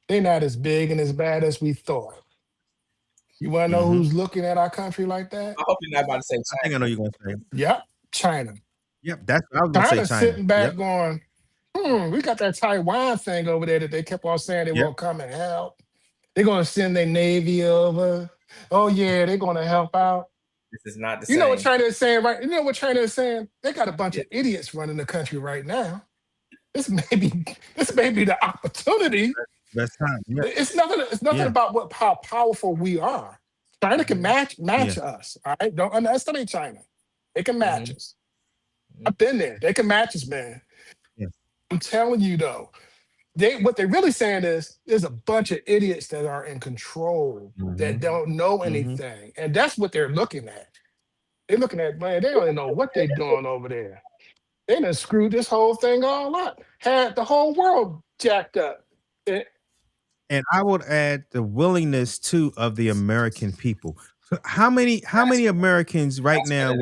they're not as big and as bad as we thought. You want to know who's looking at our country like that? I hope you're not about to say China. I think I know you're going to say. Yep, China. Yep, that's what I was going to say. China's China sitting back going, we got that Taiwan thing over there that they kept on saying they won't come and help. They're going to send their Navy over. Oh, yeah, they're going to help out. This is not the same. You know what China is saying, right? You know what China is saying? They got a bunch of idiots running the country right now. This may be the opportunity. That's time. Yeah. It's nothing about how powerful we are. China can match us. All right, don't underestimate China. They can match us. I've been there. They can match us, man. Yeah. I'm telling you though, what they're really saying is there's a bunch of idiots that are in control that don't know anything, and that's what they're looking at. They're looking at, man, they don't even know what they're doing over there. They done screwed this whole thing all up. Had the whole world jacked up. And I would add the willingness too of the American people. So how many Americans right That's what now it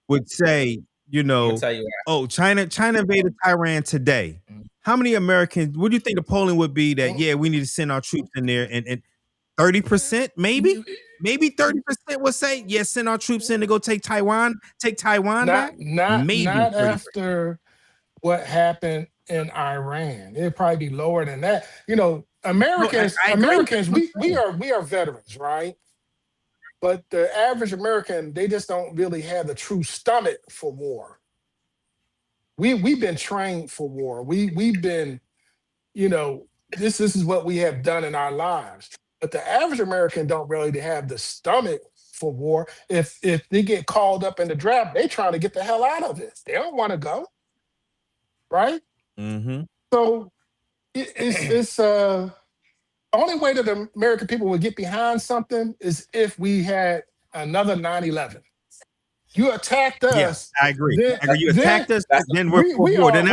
would is. say, you I'm gonna know, tell you why. oh, China invaded Iran today. How many Americans, what do you think the polling would be that, yeah, we need to send our troops in there, and 30%, maybe 30% would say, yes, send our troops in to go take Taiwan back? Maybe Not 30%. after what happened in Iran. It'd probably be lower than that. You know, No, Americans, I agree. That's what I'm we saying. are veterans, right? But the average American, they just don't really have the true stomach for war. We've been trained for war. We've been, you know, this is what we have done in our lives. But the average American don't really have the stomach for war. If they get called up in the draft, they trying to get the hell out of it. They don't want to go, right? So it's only way that the American people would get behind something is if we had another 9/11. You attacked Yeah, us, I agree. then You attacked us, then we're for we war. are on board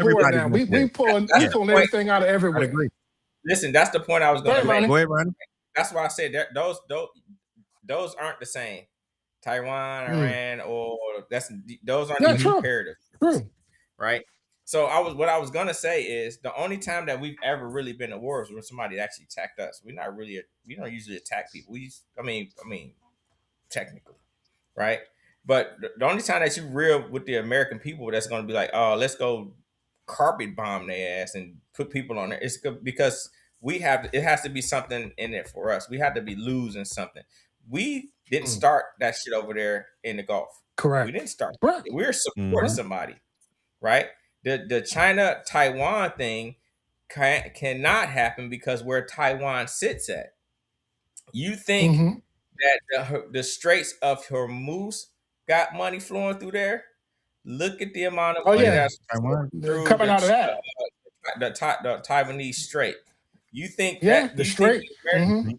Everybody's now. gonna say. We pulling Yeah, everything out of I'd everywhere. agree. Listen, that's the point I was Go gonna ahead, make. Ronnie. Go ahead, Ronnie. That's why I said that those aren't the same. Taiwan, Iran, or those aren't Yeah, even true. comparative, True. right? So what I was gonna say is the only time that we've ever really been at war is when somebody actually attacked us. We don't usually attack people. I mean, technically, right? But the only time that you real with the American people that's gonna be like, oh, let's go carpet bomb their ass and put people on there, it's because it has to be something in it for us. We have to be losing something. We didn't start that shit over there in the Gulf. We Correct. didn't start. Correct. We're supporting somebody, right? The China Taiwan thing cannot happen because where Taiwan sits at. You think that the Straits of Hormuz got money flowing through there? Look at the amount of Oh money yeah, that's through coming out of that. the Taiwanese Strait. You think Yeah, that the straight. you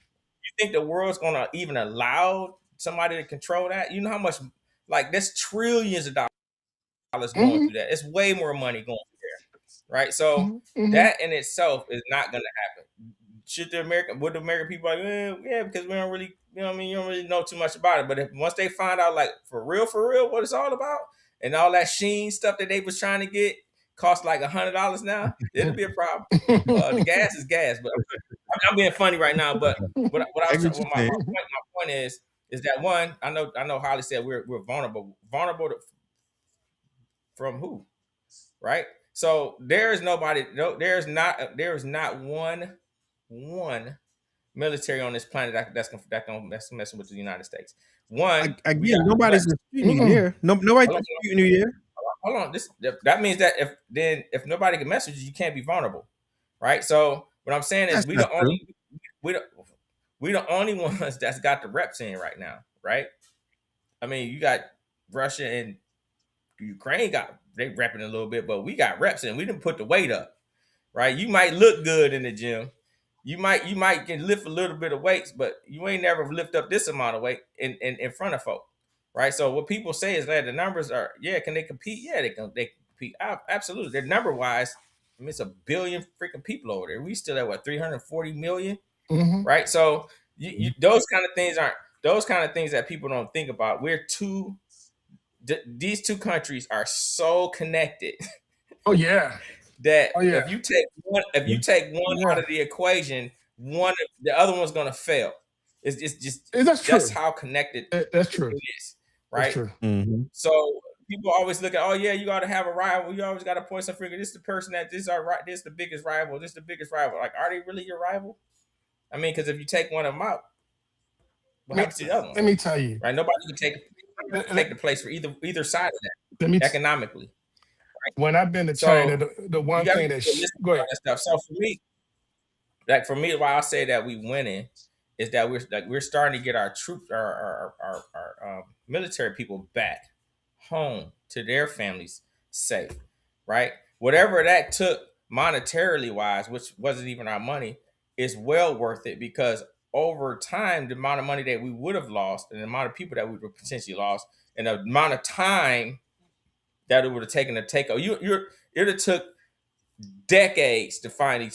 think the world's gonna even allow somebody to control that? You know how much, like, there's trillions of dollars going through that. It's way more money going through there, right? So that in itself is not gonna happen. Would the American people like, yeah, because we don't really, you know what I mean, you don't really know too much about it. But once they find out, like, for real, what it's all about, and all that Sheen stuff that they was trying to get cost like $100 now, it'll be a problem. The gas is gas, but I'm being funny right now. But my point is that, one, I know Holly said we're vulnerable from who, right? So there is not one military on this planet that's messing with the United States. One, Again, nobody's disputing you here. Nobody's disputing you here. Hold on. That means that if nobody can mess with you, you can't be vulnerable, right? So what I'm saying is we the only ones that's got the reps in right now, right? I mean, you got Russia and Ukraine they repping a little bit, but we got reps in. We didn't put the weight up, right? You might look good in the gym. You might can lift a little bit of weights, but you ain't never lift up this amount of weight in front of folk, right? So what people say is that the numbers are, can they compete? Yeah, they compete. Absolutely. They're number wise. I mean, it's 1 billion freaking people over there. We still at what, 340 million, right? So those kind of things that people don't think about. These two countries are so connected. Oh yeah. That if you take one out of the equation, the other one's gonna fail. That's how connected that's true. it is, right? That's true. So people always look at, oh yeah, you got to have a rival. You always got to point some finger. This is the person this is the biggest rival. This is the biggest rival. Like, are they really your rival? I mean, because if you take one of them out, what happens to the other one? Let me tell you, right? Nobody can take the place for either side of that economically. When I've been to China, the one thing go ahead. Stuff. So for me, why I say that we winning is that we're starting to get our troops, our military people back home to their families safe, right? Whatever that took monetarily wise, which wasn't even our money, is well worth it, because over time, the amount of money that we would have lost and the amount of people that we would have potentially lost and the amount of time that it would have taken to take over, it would have took decades to finally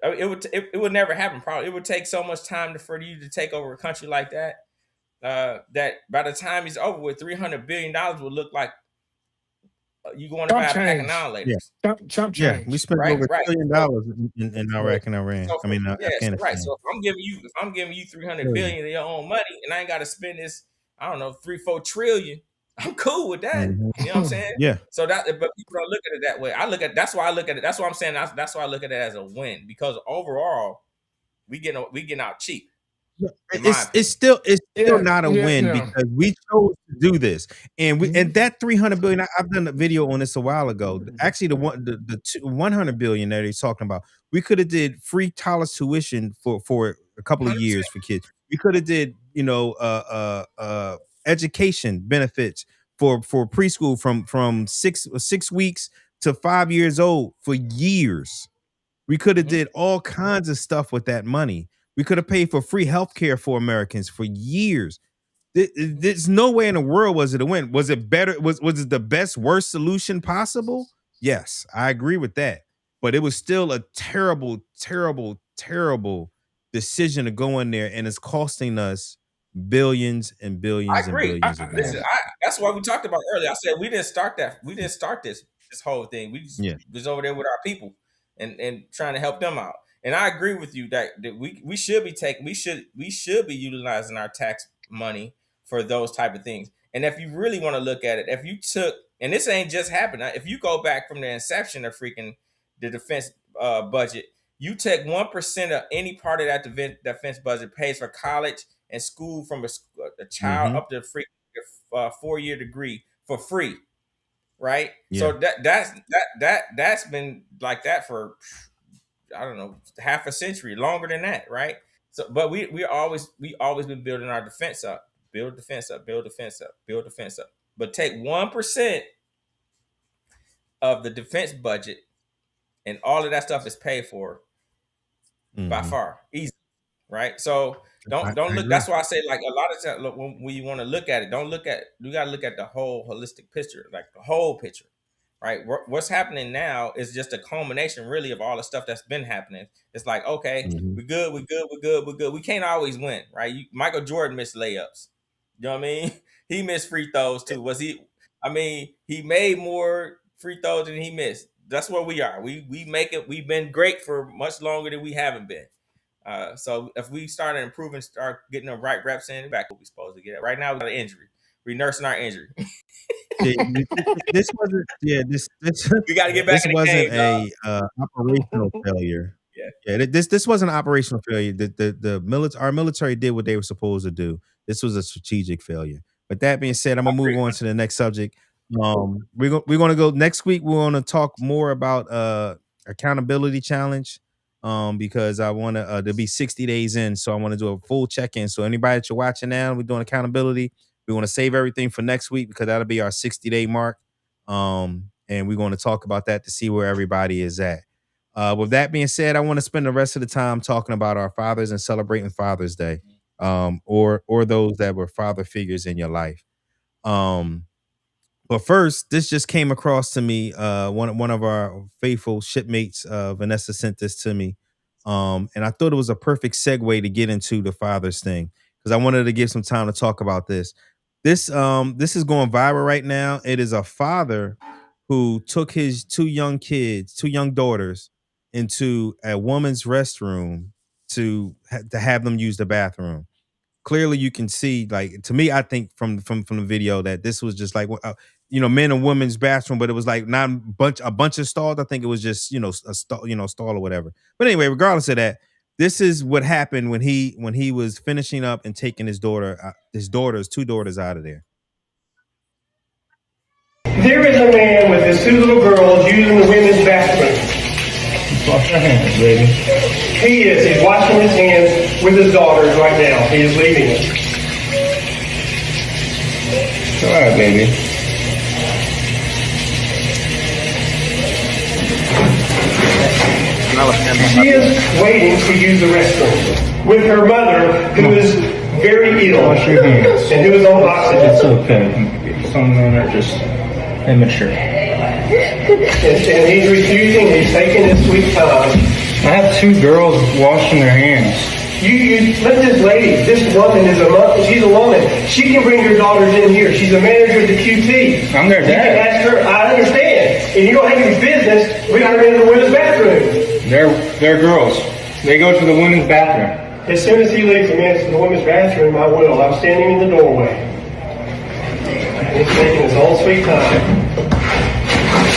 it would never happen. Probably it would take so much time for you to take over a country like that, that by the time it's over with, $300 billion would look like you going to buy a pack of annihilators. Yeah, we spent over $1 trillion in Iraq and Iran. So Afghanistan. right. So if I'm giving you 300 billion of your own money, and I ain't got to spend this, I don't know, 3-4 trillion, I'm cool with that. You know what I'm saying? Yeah. So but people don't look at it that way. That's why I look at it. That's what I'm saying. That's why I look at it as a win, because overall, we getting out cheap. It's still not a win because we chose to do this, and and that 300 billion. I've done a video on this a while ago. Actually, the 100 billion that he's talking about, we could have did free college tuition for a couple of years for kids. We could have did education benefits for preschool from 6 weeks to 5 years old for years. We could have did all kinds of stuff with that money. We could have paid for free healthcare for Americans for years. There's no way in the world was it a win. Was it better? Was it the best, worst solution possible? Yes, I agree with that. But it was still a terrible, terrible, terrible decision to go in there, and it's costing us billions and billions and billions of dollars. That's why we talked about earlier. I said we didn't start that. We didn't start this whole thing. We just was over there with our people and trying to help them out. And I agree with you that we should be utilizing our tax money for those type of things. And if you really want to look at it, if you took, and this ain't just happened, if you go back from the inception of the defense budget, you take 1% of any part of that defense budget pays for college and school from a child up to a 4-year degree for free, right? So that's been like that for, I don't know, half a century, longer than that, right? So, but we always been building our defense up, build defense up. But take 1% of the defense budget, and all of that stuff is paid for by far, easy, right? So don't look. That's why I say, like, a lot of times, when you want to look at it, you got to look at the whole holistic picture, like the whole picture. Right, what's happening now is just a culmination, really, of all the stuff that's been happening. It's like, okay, we're good. We can't always win, right? Michael Jordan missed layups. You know what I mean? He missed free throws too. He made more free throws than he missed. That's where we are. We make it. We've been great for much longer than we haven't been. So if we start improving, start getting the right reps in, back what we're supposed to get. Right now, we got an injury. We're nursing our injury. This wasn't. We got to get back. This wasn't a operational failure. This wasn't an operational failure. Our military did what they were supposed to do. This was a strategic failure. But that being said, I'm gonna move on to the next subject. We're gonna go next week. We're gonna talk more about accountability challenge. Because I want to be 60 days in, so I want to do a full check-in. So anybody that you're watching now, we're doing accountability. We want to save everything for next week because that'll be our 60-day mark. And we're going to talk about that to see where everybody is at. With that being said, I want to spend the rest of the time talking about our fathers and celebrating Father's Day, or those that were father figures in your life. But first, this just came across to me. One of our faithful shipmates, Vanessa, sent this to me. And I thought it was a perfect segue to get into the fathers thing, because I wanted to give some time to talk about this. This is going viral right now. It is a father who took his two young daughters, into a woman's restroom to have them use the bathroom. Clearly, you can see, like, to me, I think from the video that this was just like, men and women's bathroom, but it was like not a bunch of stalls. I think it was just, a stall or whatever. But anyway, regardless of that, this is what happened when he was finishing up and taking his two daughters out of there. There is a man with his two little girls using the women's bathroom. Wash your hands, baby. He is. He's washing his hands with his daughters right now. He is leaving us. All right, baby. She is waiting to use the restroom with her mother, who is very ill Wash your hands. and who is on oxygen. It's okay. Some men are just immature. And he's refusing. He's taking his sweet time. I have 2 girls washing their hands. You let this lady, this woman is she's a woman. She can bring your daughters in here. She's a manager at the QT. I'm their You can dad. ask her. I understand. And you don't have any business. We got her in the women's bathroom. They're girls. They go to the women's bathroom. As soon as he leaves the women's bathroom, I will. I'm standing in the doorway. He's taking his own sweet time.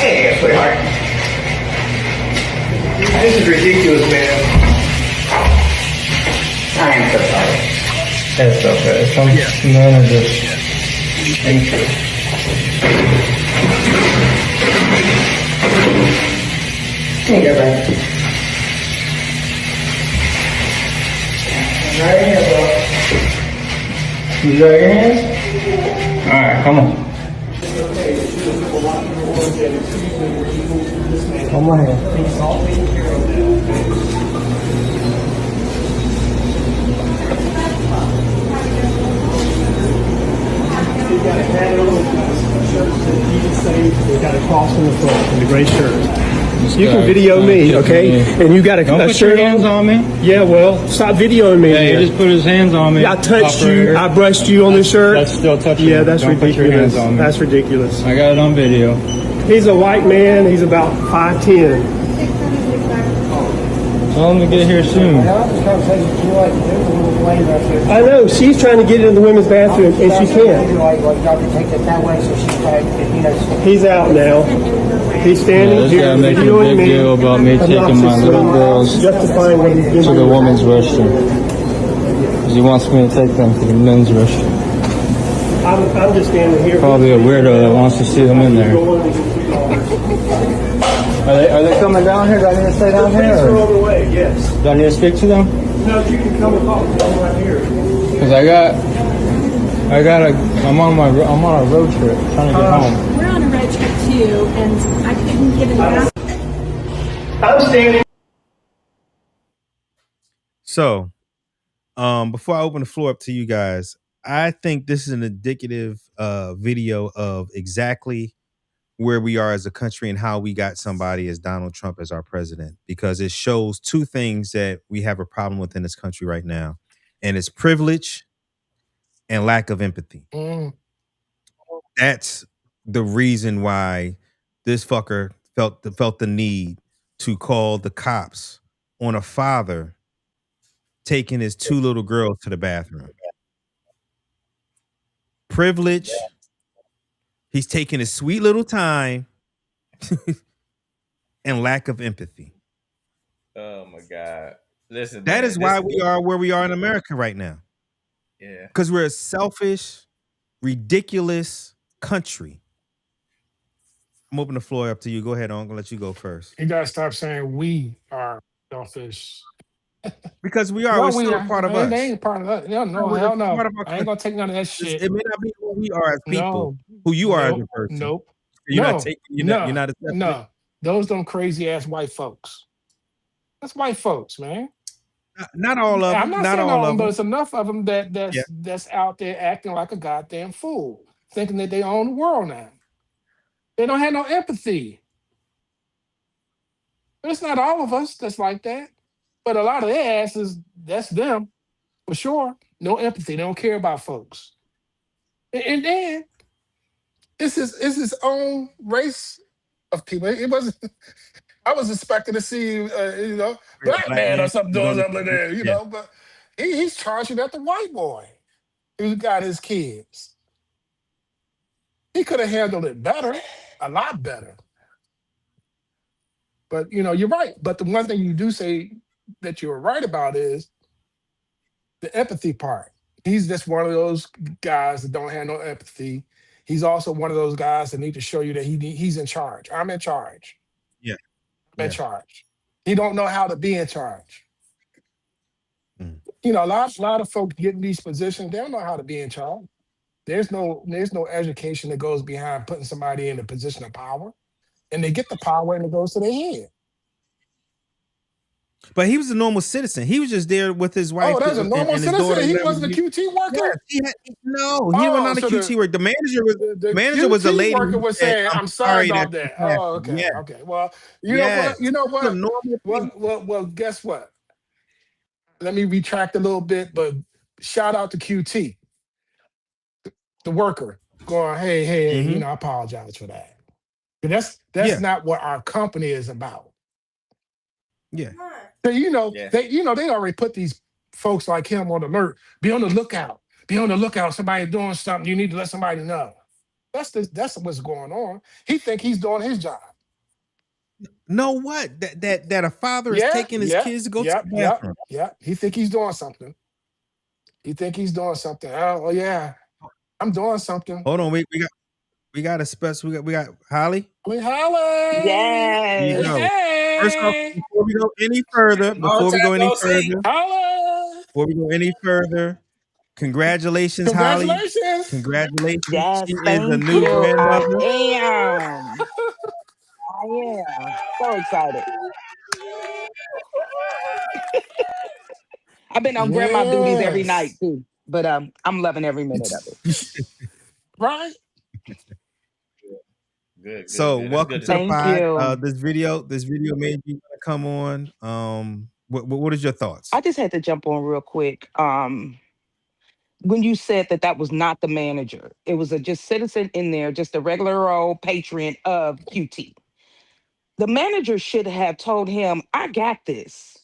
Hey, sweetheart. This is ridiculous, man. I am so sorry. It's okay. Some men are just immature. Here you go, baby. Right here, bro. You dry your hands? All right, come on. Come on here. You got a hat on with shirts that you can say they got a cross on the front and the gray shirt. You can video me, okay? And you got a Don't put shirt your hands on me. Yeah, well, stop videoing me. Yeah, he just put his hands on me. I touched Operator. you. I brushed you on the shirt. That's still touching. Yeah, me. that's Don't ridiculous. Put your hands on me. That's ridiculous. I got it on video. He's a white man. He's about 5'10". Tell him to get here soon. I know. She's trying to get into the women's bathroom, and she can't. He's out now. He's standing This here guy making a big deal about me taking my little girls justifying what he's doing to the women's restroom. Because he wants me to take them to the men's restroom. I'm just standing here. Probably a weirdo that wants to see them in there. Are they coming down here? Do I need to stay down here? They're on the way, yes. Do I need to speak to them? No, you can come and talk to them right here. Because I'm on a road trip trying to get home. We're on a road trip too, and I couldn't get enough. I'm standing. So, before I open the floor up to you guys, I think this is an indicative video of exactly where we are as a country and how we got somebody as Donald Trump as our president, because it shows 2 things that we have a problem with in this country right now, and it's privilege and lack of empathy. That's the reason why this fucker felt the need to call the cops on a father taking his 2 little girls to the bathroom. Privilege. He's taking his sweet little time and lack of empathy. Oh my God. Listen, That man, is why we are where we are in America right now. Yeah. Because we're a selfish, ridiculous country. I'm opening the floor up to you. Go ahead, I'm gonna let you go first. You gotta stop saying we are selfish. Because we are. No, We're still are. a part of They us. ain't part of us. No, We're hell a no. part of our I ain't gonna take none of that shit. It may not be who we are as people, No. who you are as Nope. a person. Nope. You're No. not taking. You're No. not accepting it. No. Those them crazy ass white folks. That's white folks, man. Not all of them. I'm not Not saying all all of of them, but them. it's enough of them that's out there acting like a goddamn fool, thinking that they own the world now. They don't have no empathy. But it's not all of us that's like that. But a lot of their asses, that's them, for sure. No empathy. They don't care about folks. And then it's his own race of people. It wasn't. I was expecting to see, black man or something doing something like that, But he's charging at the white boy who got his kids. He could have handled it better, a lot better. But you're right. But the one thing you do say that you're right about is the empathy part. He's just one of those guys that don't have no empathy. He's also one of those guys that need to show you that he's in charge. I'm in charge. Yeah. I'm in charge. He don't know how to be in charge. You know, a lot of folks get in these positions, they don't know how to be in charge. There's no education that goes behind putting somebody in a position of power. And they get the power and it goes to their head. But he was a normal citizen. He was just there with his wife Oh, that's a normal and his citizen. daughter. He wasn't a QT worker. Yes, he was Oh, not a so QT worker. The the manager was a QT lady worker who was said, saying, "I'm "I'm sorry sorry that about this that." Oh, happened." okay, Yeah, okay. Well, you know yes, what? You know a what? normal thing. Well. Guess what? Let me retract a little bit, but shout out to QT, the worker, going, "Hey, you know, I apologize for that." But that's Yeah, not what our company is about. yeah. So, you know, Yeah. they already put these folks like him on alert. Be on the lookout. Be on the lookout. Somebody doing something. You need to let somebody know. That's what's going on. He think he's doing his job. Know what? That a father is Yeah, taking his yeah, kids to go to yeah, the yeah, bathroom. yeah. He think he's doing something. He think he's doing something. Oh yeah, I'm doing something. Hold on, we got a special. We got Holly. Holly. Here you Hey, go. First off, hey. before we go any further, Long time no see. Congratulations, Holly. Congratulations. Congratulations. She Yes, is a thank new you. I grandmother. am. I am. So excited. I've been on grandma duties every night Yes. too. But I'm loving every minute of it. Right? So Good. That's welcome good to to the see. Thank pod. you. This video made you wanna come on. What is your thoughts? I just had to jump on real quick. When you said that that was not the manager, it was a just citizen in there, just a regular old patron of QT. The manager should have told him, I got this.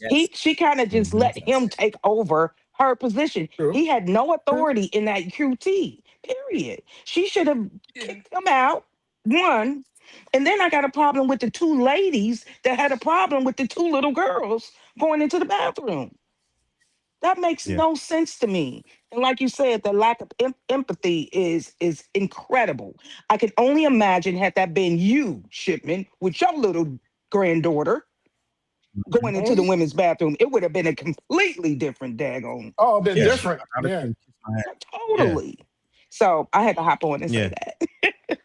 Yes. She kind of just let him take over her position. True. He had no authority in that QT, period. She should have kicked him out, one. And then I got a problem with the two ladies that had a problem with the two little girls going into the bathroom. That makes Yeah. no sense to me. And like you said, the lack of empathy is incredible. I can only imagine had that been you, Shipman, with your little granddaughter going into the Mhm. women's bathroom, it would have been a completely different daggone Oh, been Yeah. issue. different. I'd have Yeah. been kissed my ass. Yeah. Totally. So I had to hop on and say Yeah. that.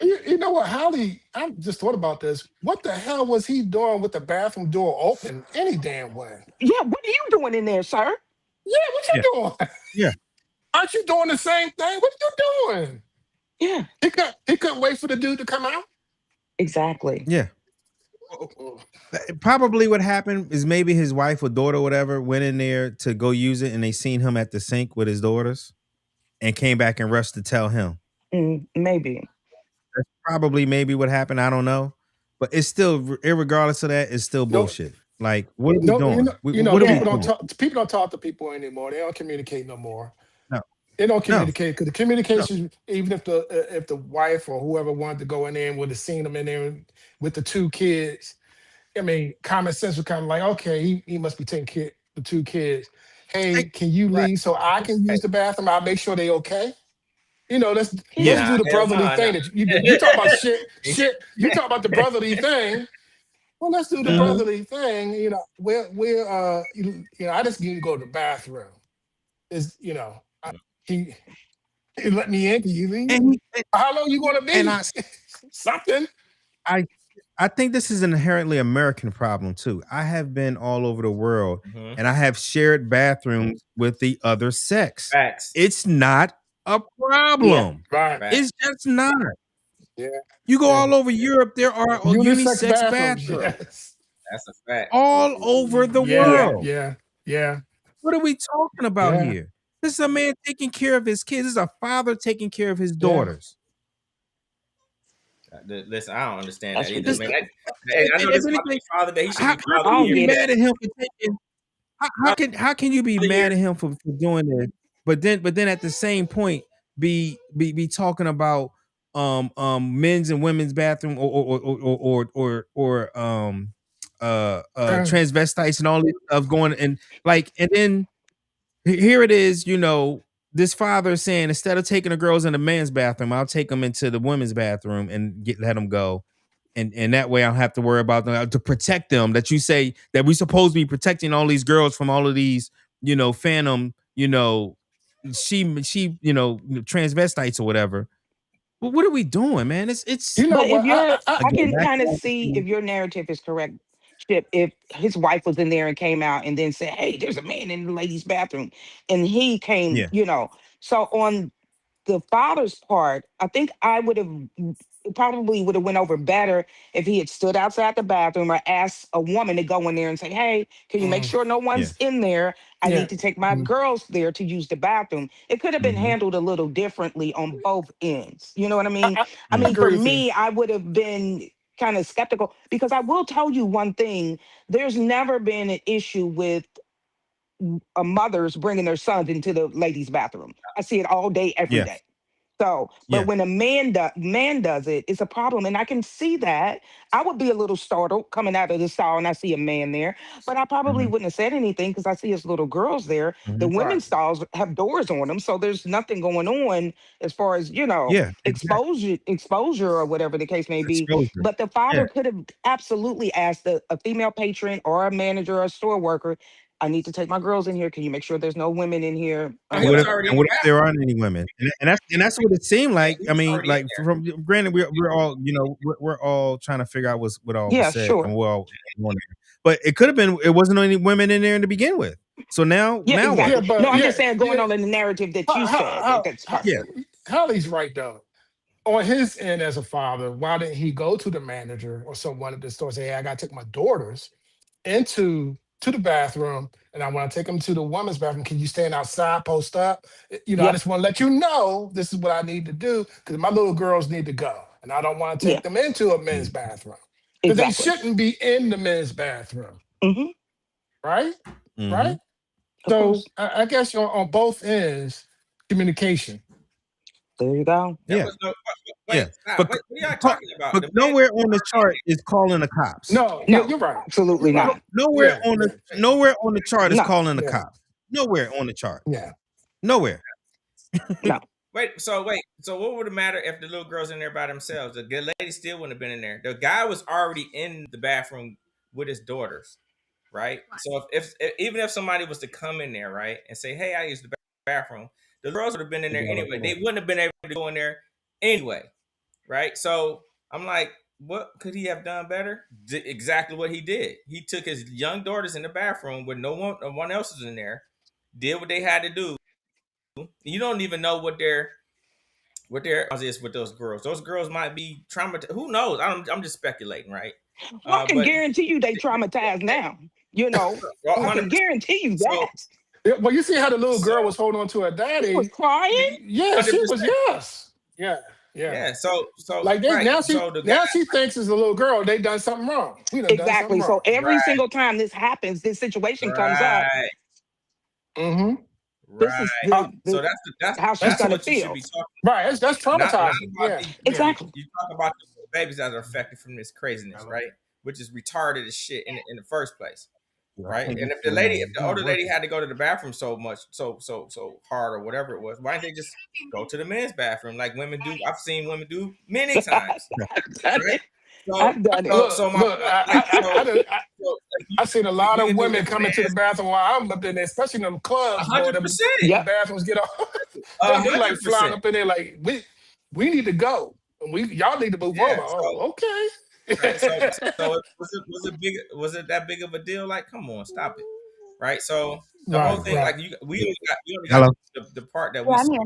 You know what, Holly? I just thought about this. What the hell was he doing with the bathroom door open any damn way? Yeah, what are you doing in there, sir? Yeah, what Yeah. you doing? Yeah. Aren't you doing the same thing? What you doing? Yeah, He couldn't wait for the dude to come out. exactly. Yeah. Probably what happened is maybe his wife or daughter or whatever went in there to go use it and they seen him at the sink with his daughters and came back and rushed to tell him. Maybe. That's probably maybe what happened. I don't know. But it's still, irregardless of that, it's still No, bullshit. Like, what are we no, doing? know, What are we Yeah. people don't doing? talk. People don't talk to people anymore. They don't communicate no more. No, They don't no, communicate because the no. communication, even if the wife or whoever wanted to go in there and would have seen him in there with the two kids, I mean, common sense was kind of like, okay, he must be taking care the two kids. Hey, Take- can you Right. leave so I can use the bathroom? I'll make sure they okay. You know, let's Yeah. Nah, do the hell brotherly no, no. thing that you talk about shit. You talk about the brotherly thing. Well, let's do the Mhm. brotherly thing. You know, I just need to go to the bathroom. Is he he let me in? Can you leave? And How long you gonna and be? Something. I I think this is an inherently American problem too. I have been all over the world Mhm. and I have shared bathrooms with the other sex. Facts. It's not a Yeah. problem. Right. It's Facts. just not. Yeah. You go Yeah. all over Europe, there are Unisex unisex bathrooms. bathrooms Yes. That's a fact. all over the Yeah. Yeah. world. Yeah. Yeah. What are we talking about Yeah. here? This is a man taking care of his kids. This is a father taking care of his Yeah. daughters. Listen, I don't understand that That's either, This, man. ridiculous. I know if this is about to anything, be Father Day. He should how be proud can to I be you don't here, be get man. it. mad at him for taking? How can you be Father mad year. at him for doing this? But then at the same point be talking about men's and women's bathroom Uh, transvestites and all this stuff going and like and then here it is, this father saying instead of taking the girls in the men's bathroom, I'll take them into the women's bathroom and let them go. and that way I don't have to worry about them to protect them. That you say that we supposed to be protecting all these girls from all of these, phantom, she, transvestites or whatever. Well, what are we doing, man? It's You know But if what? you're, I again can back kind of to see if your narrative is correct, Chip, if his wife was in there and came out and then said, "Hey, there's a man in the ladies' bathroom," and he came, yeah. So on the father's part, I think I would have it probably would have went over better if he had stood outside the bathroom or asked a woman to go in there and say, "Hey, can you make Mm, sure no Yeah. one's in there? I yeah. need to take my Mm, girls there to use the bathroom." It could have been Hmm. handled a little differently on both ends. You know what I I, mean? I, I I mean, Hmm. for agree with you. me, I would have been kind of skeptical because I will tell you one thing: there's never been an issue with mothers bringing their sons into the ladies' bathroom. I see it all day, every Yeah. day. So, but Yeah. when a man does it, it's a problem, and I can see that. I would be a little startled coming out of the stall and I see a man there, but I probably Hmm. wouldn't have said anything because I see his little girls there. The Hmm. Right. women's stalls have doors on them, so there's nothing going on as far as Yeah. Exactly. exposure or whatever the case may be. Exposure. But the Yeah. father could have absolutely asked a female patron or a manager or a store worker, "I need to take my girls in here. Can you make sure there's no women in here?" No, he And what was if already in and the what if there bathroom. aren't any women? And that's what it seemed Yeah, like. he I was mean, already in like from granted, we're all we're all trying to figure out what all was Yeah, said and sure. what all wondering. But it could have been it wasn't any women in there to begin with. So Yeah, now what? Yeah, exactly. No, but I'm yeah, just saying, going yeah. on in the narrative that How, you said, how, that's how, Yeah. possible. Holly's right though. On his end as a father, why didn't he go to the manager or someone at the store and say, "Hey, I gotta take my daughters to the bathroom and I want to take them to the women's bathroom. Can you stand outside, post up? I Yep. just want to let you know this is what I need to do because my little girls need to go. And I don't want to Yeah. take them into a men's Mm, bathroom. Because they Exactly. shouldn't be in the men's bathroom, Hmm. right? Right? mhm. Of So course. I guess on both ends, communication. There you go. There Yeah. was no Yeah. wait, stop. But Wait, what are y'all talking about? but The man nowhere on the chart is calling the cops. No, No, you're right. You're absolutely right. not. Yeah, yeah, Nowhere on the chart is No, calling the yeah, cops. Nowhere on the chart. yeah. Nowhere. no. wait, so what would it matter if the little girl's in there by themselves? The good lady still wouldn't have been in there. The guy was already in the bathroom with his daughters, right? So if even if somebody was to come in there, right, and say, "Hey, I use the bathroom," the girls would have been in there anyway. They wouldn't have been able to go in there anyway, right? So I'm like, what could he have done better? Exactly what he did. He took his young daughters in the bathroom where no one else was in there, did what they had to do. You don't even know what their is with those girls. Those girls might be traumatized. Who knows? I'm just speculating, right? Well, I can But guarantee you they traumatized now. I can 100%. guarantee you So that. Yeah, well, you see how the little so girl was holding on to her She was daddy. crying. Yeah, she was. 100%. Yes. Yeah. Yeah. Yeah. So Like they right. now So the guy. now she thinks it's a little girl. They done something wrong. We done something Exactly. So wrong. every Right. single time this happens, this situation comes up, Right. Mm-hmm. this is Right. Uh, So the that's that's how she's that's that's gonna what you should feel. be talking right. That's about. Not traumatizing. about Yeah. the Yeah. Exactly. you talk about the babies that are affected from this craziness, right? Which is retarded as shit in the first place. Yeah, I Right. can't And get if to the it lady, now. if It's the not older lady working. had to go to the bathroom so much, so hard or whatever it was, why didn't they just go to the men's bathroom like women do? I've seen women do many times, I've done right? it. So I've done it. so my Look. point, like I've seen a lot you of can do women if a come into the man's bathroom while I'm up in there, especially in them clubs, boy. Them 100%, Yep. bathrooms get off. a They like hundred flying percent, up in there like we need to go. Y'all need to move yeah. over. Oh, Right, so okay. so was it that big of a deal? Like, come on, stop it, right? So the whole Right, thing, right. like we only got Hello. the part that Yeah, we I'm saw here.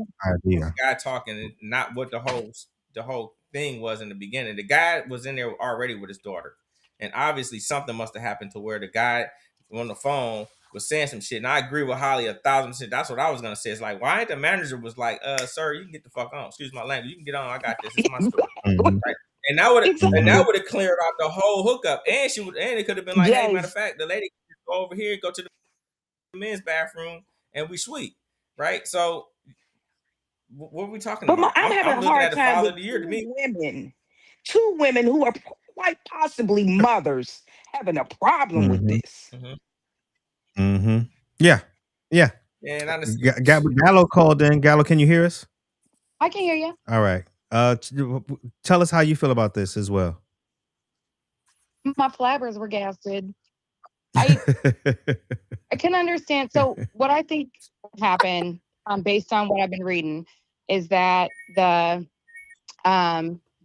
the Idea. guy talking, and not what the whole thing was in the beginning. The guy was in there already with his daughter, and obviously something must have happened to where the guy on the phone was saying some shit. And I agree with Holly 1,000%. That's what I was gonna say. It's like, why ain't the manager was like, sir, you can get the fuck on. Excuse my language. You can get on. I got this. It's my store. Mhm. Right. And that Exactly. would have cleared out the whole hookup. And it could have been like, hey, matter of Yes. fact, the lady can go over here, go to the men's bathroom, and we sweet. Right. So what are we talking But about? I'm I'm having a looking at hard the time father with of the year to me. two women who are quite possibly mothers having a problem with Mhm. this. Mm-hmm. Mhm. Yeah. Yeah. And honestly, Gallo called in. Gallo, can you hear us? I can hear you. All right. Tell us how you feel about this as well. My flabbers were gasted. I I can understand. So what I think happened, based on what I've been reading, is that the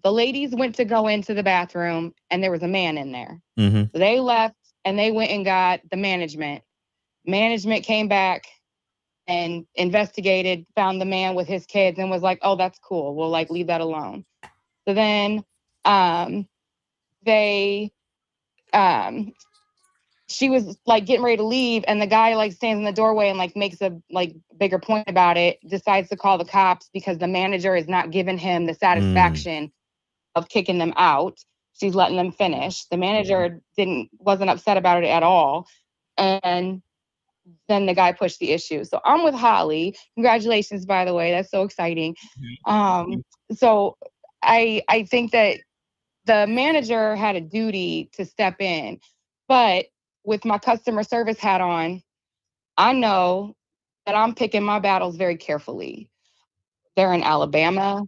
ladies went to go into the bathroom and there was a man in there. Mhm. So they left and they went and got the management. Management came back and investigated, found the man with his kids and was like, "Oh, that's cool. We'll like leave that alone." So then um they um she was like getting ready to leave and the guy like stands in the doorway and like makes a like bigger point about it, decides to call the cops because the manager is not giving him the Mm. satisfaction of kicking them out. She's letting them finish. The manager wasn't upset about it at all. And then the guy pushed the issue. So I'm with Holly. Congratulations, by the way. That's so exciting. Um, so I think that the manager had a duty to step in. But with my customer service hat on, I know that I'm picking my battles very carefully. They're in Alabama.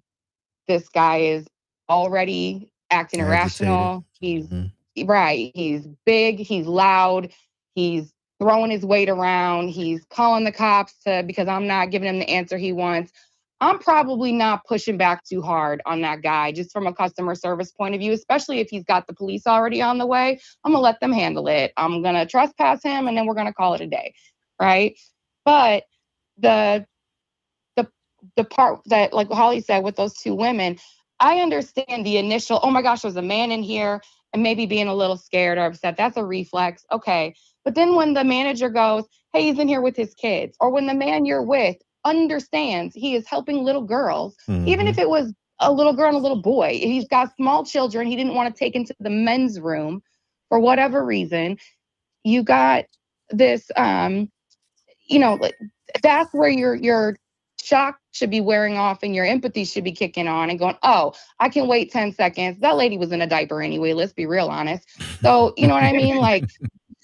This guy is already acting Agitated. irrational. He's Mhm. right. He's big. He's loud. He's throwing his weight around. He's calling the cops because I'm not giving him the answer he wants. I'm probably not pushing back too hard on that guy just from a customer service point of view, especially if he's got the police already on the way. I'm going to let them handle it. I'm going to trespass him and then we're going to call it a day. Right. But the the the part that like Holly said with those two women, I understand the initial, oh my gosh, there's a man in here and maybe being a little scared or upset. That's a reflex. Okay. But then when the manager goes, hey, he's in here with his kids, or when the man you're with understands he is helping little girls, even if Mhm. it was a little girl and a little boy, he's got small children he didn't want to take into the men's room for whatever reason. You got this like that's where your shock should be wearing off and your empathy should be kicking on and going, oh, I can wait 10 seconds. That lady was in a diaper anyway. Let's be real honest. So, you know what I mean? Like,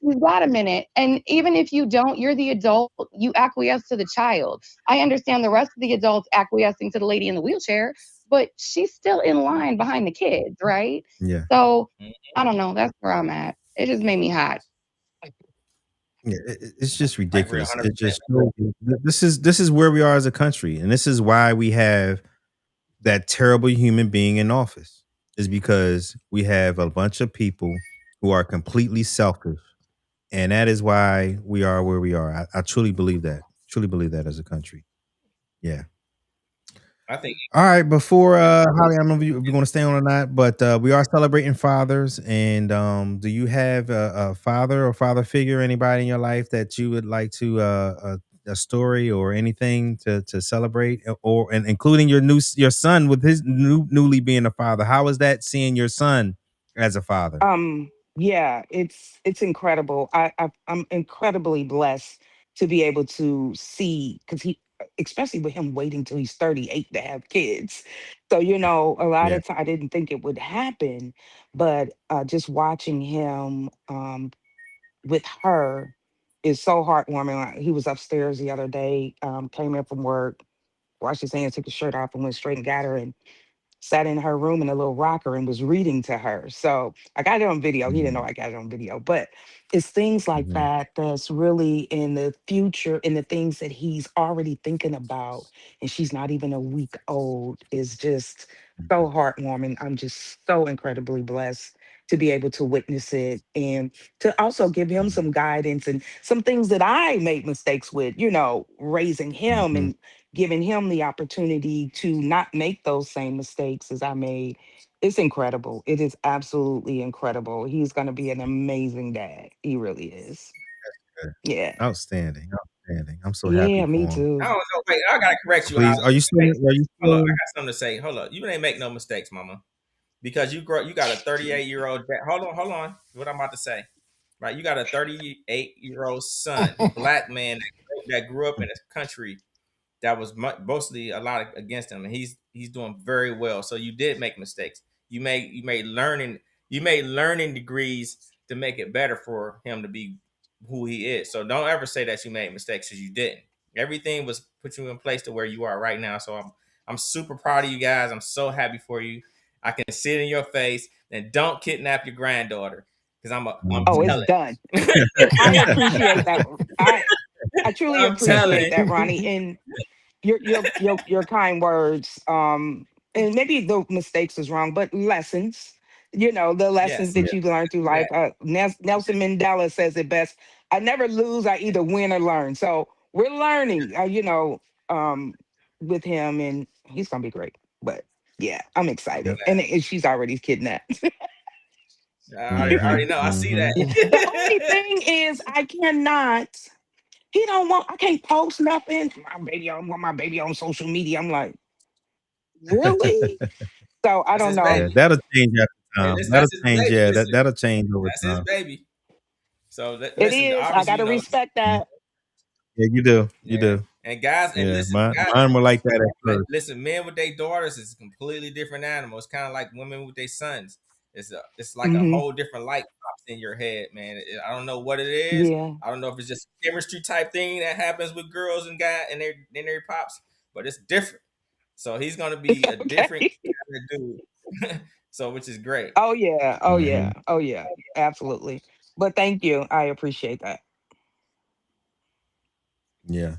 you've got a minute. And even if you don't, you're the adult, you acquiesce to the child. I understand the rest of the adults acquiescing to the lady in the wheelchair, but she's still in line behind the kids, right? Yeah. So, I don't know. That's where I'm at. It just made me hot. Yeah, it's just I agree ridiculous. 100%. It just this is where we are as a country, and this is why we have that terrible human being in office. Is because we have a bunch of people who are completely selfish, and that is why we are where we are. I truly believe that. Truly believe that as a country. Yeah. I think All right, before Holly, I don't know if you're going to stay on or not, but we are celebrating fathers. And do you have a father or father figure, anybody in your life that you would like to a story or anything to celebrate, or and including your son with his newly being a father? How is that seeing your son as a father? Yeah, it's incredible. I'm incredibly blessed to be able to see because especially with him waiting till he's 38 to have kids. So, a lot Yeah. of time I didn't think it would happen, but just watching him with her is so heartwarming. Like, he was upstairs the other day, came in from work, washed his hands, took his shirt off, and went straight and got her and sat in her room in a little rocker and was reading to her. So I got it on video. He didn't know Mhm. I got it on video, but it's things like Mhm. that that's really in the future and the things that he's already thinking about. And she's not even a week old is just so heartwarming. I'm just so incredibly blessed to be able to witness it and to also give him some guidance and some things that I made mistakes with, raising him Mhm. and giving him the opportunity to not make those same mistakes as I made. It's incredible. It is absolutely incredible. He's going to be an amazing dad. He really is. Good. Yeah. Outstanding, outstanding. I'm so happy Yeah, me for him. I too. don't know. Wait, I gotta correct you, Please, Holly. are you still? Wait, Are you hold up. I still? got something to say. Hold up. You ain't make no mistakes, mama. Because you got a 38-year-old. Hold on. What I'm about to say. Right, you got a 38-year-old son, black man that grew up in a country that was mostly a lot against him, and he's doing very well. So you did make mistakes. You made learning degrees to make it better for him to be who he is. So don't ever say that you made mistakes because you didn't. Everything was put you in place to where you are right now. So I'm super proud of you guys. I'm so happy for you. I can see it in your face. And don't kidnap your granddaughter. because I'm Oh, it's telling. done. And I appreciate that. I truly I'm telling. appreciate that, Ronnie, and your kind words. And maybe the mistakes is wrong, but lessons. The lessons Yes. that you learn through Yeah. life. Nelson Mandela says it best. I never lose. I either win or learn. So we're learning. With him, and he's gonna be great. But yeah, I'm excited, and she's already kidnapped. I already know. I see Yeah. The that. only thing is, I cannot. He don't want. I can't post nothing. My baby, I don't want my baby on social media. I'm like, really? So I That's don't his know. Yeah, baby. that'll change after Hey, time. listen, That'll that's his change. baby. Yeah, Listen, that'll change over that's his time. baby. So It listen, is. I obviously, gotta respect that. Yeah, you do. You yeah. do. And guys, and Yeah, listen, guys, mine were like that at first. listen, men with their daughters is a completely different animal. It's kind of like women with their sons. It's like a Hmm. whole different light pops in your head, man. I don't know what it is. Yeah. I don't know if it's just a chemistry type thing that happens with girls and guys and their pops, but it's different. So he's gonna be a different Okay. kind of dude. So which is great. Oh yeah. Oh Hmm. yeah. Oh yeah. Absolutely. But thank you. I appreciate that. Yeah.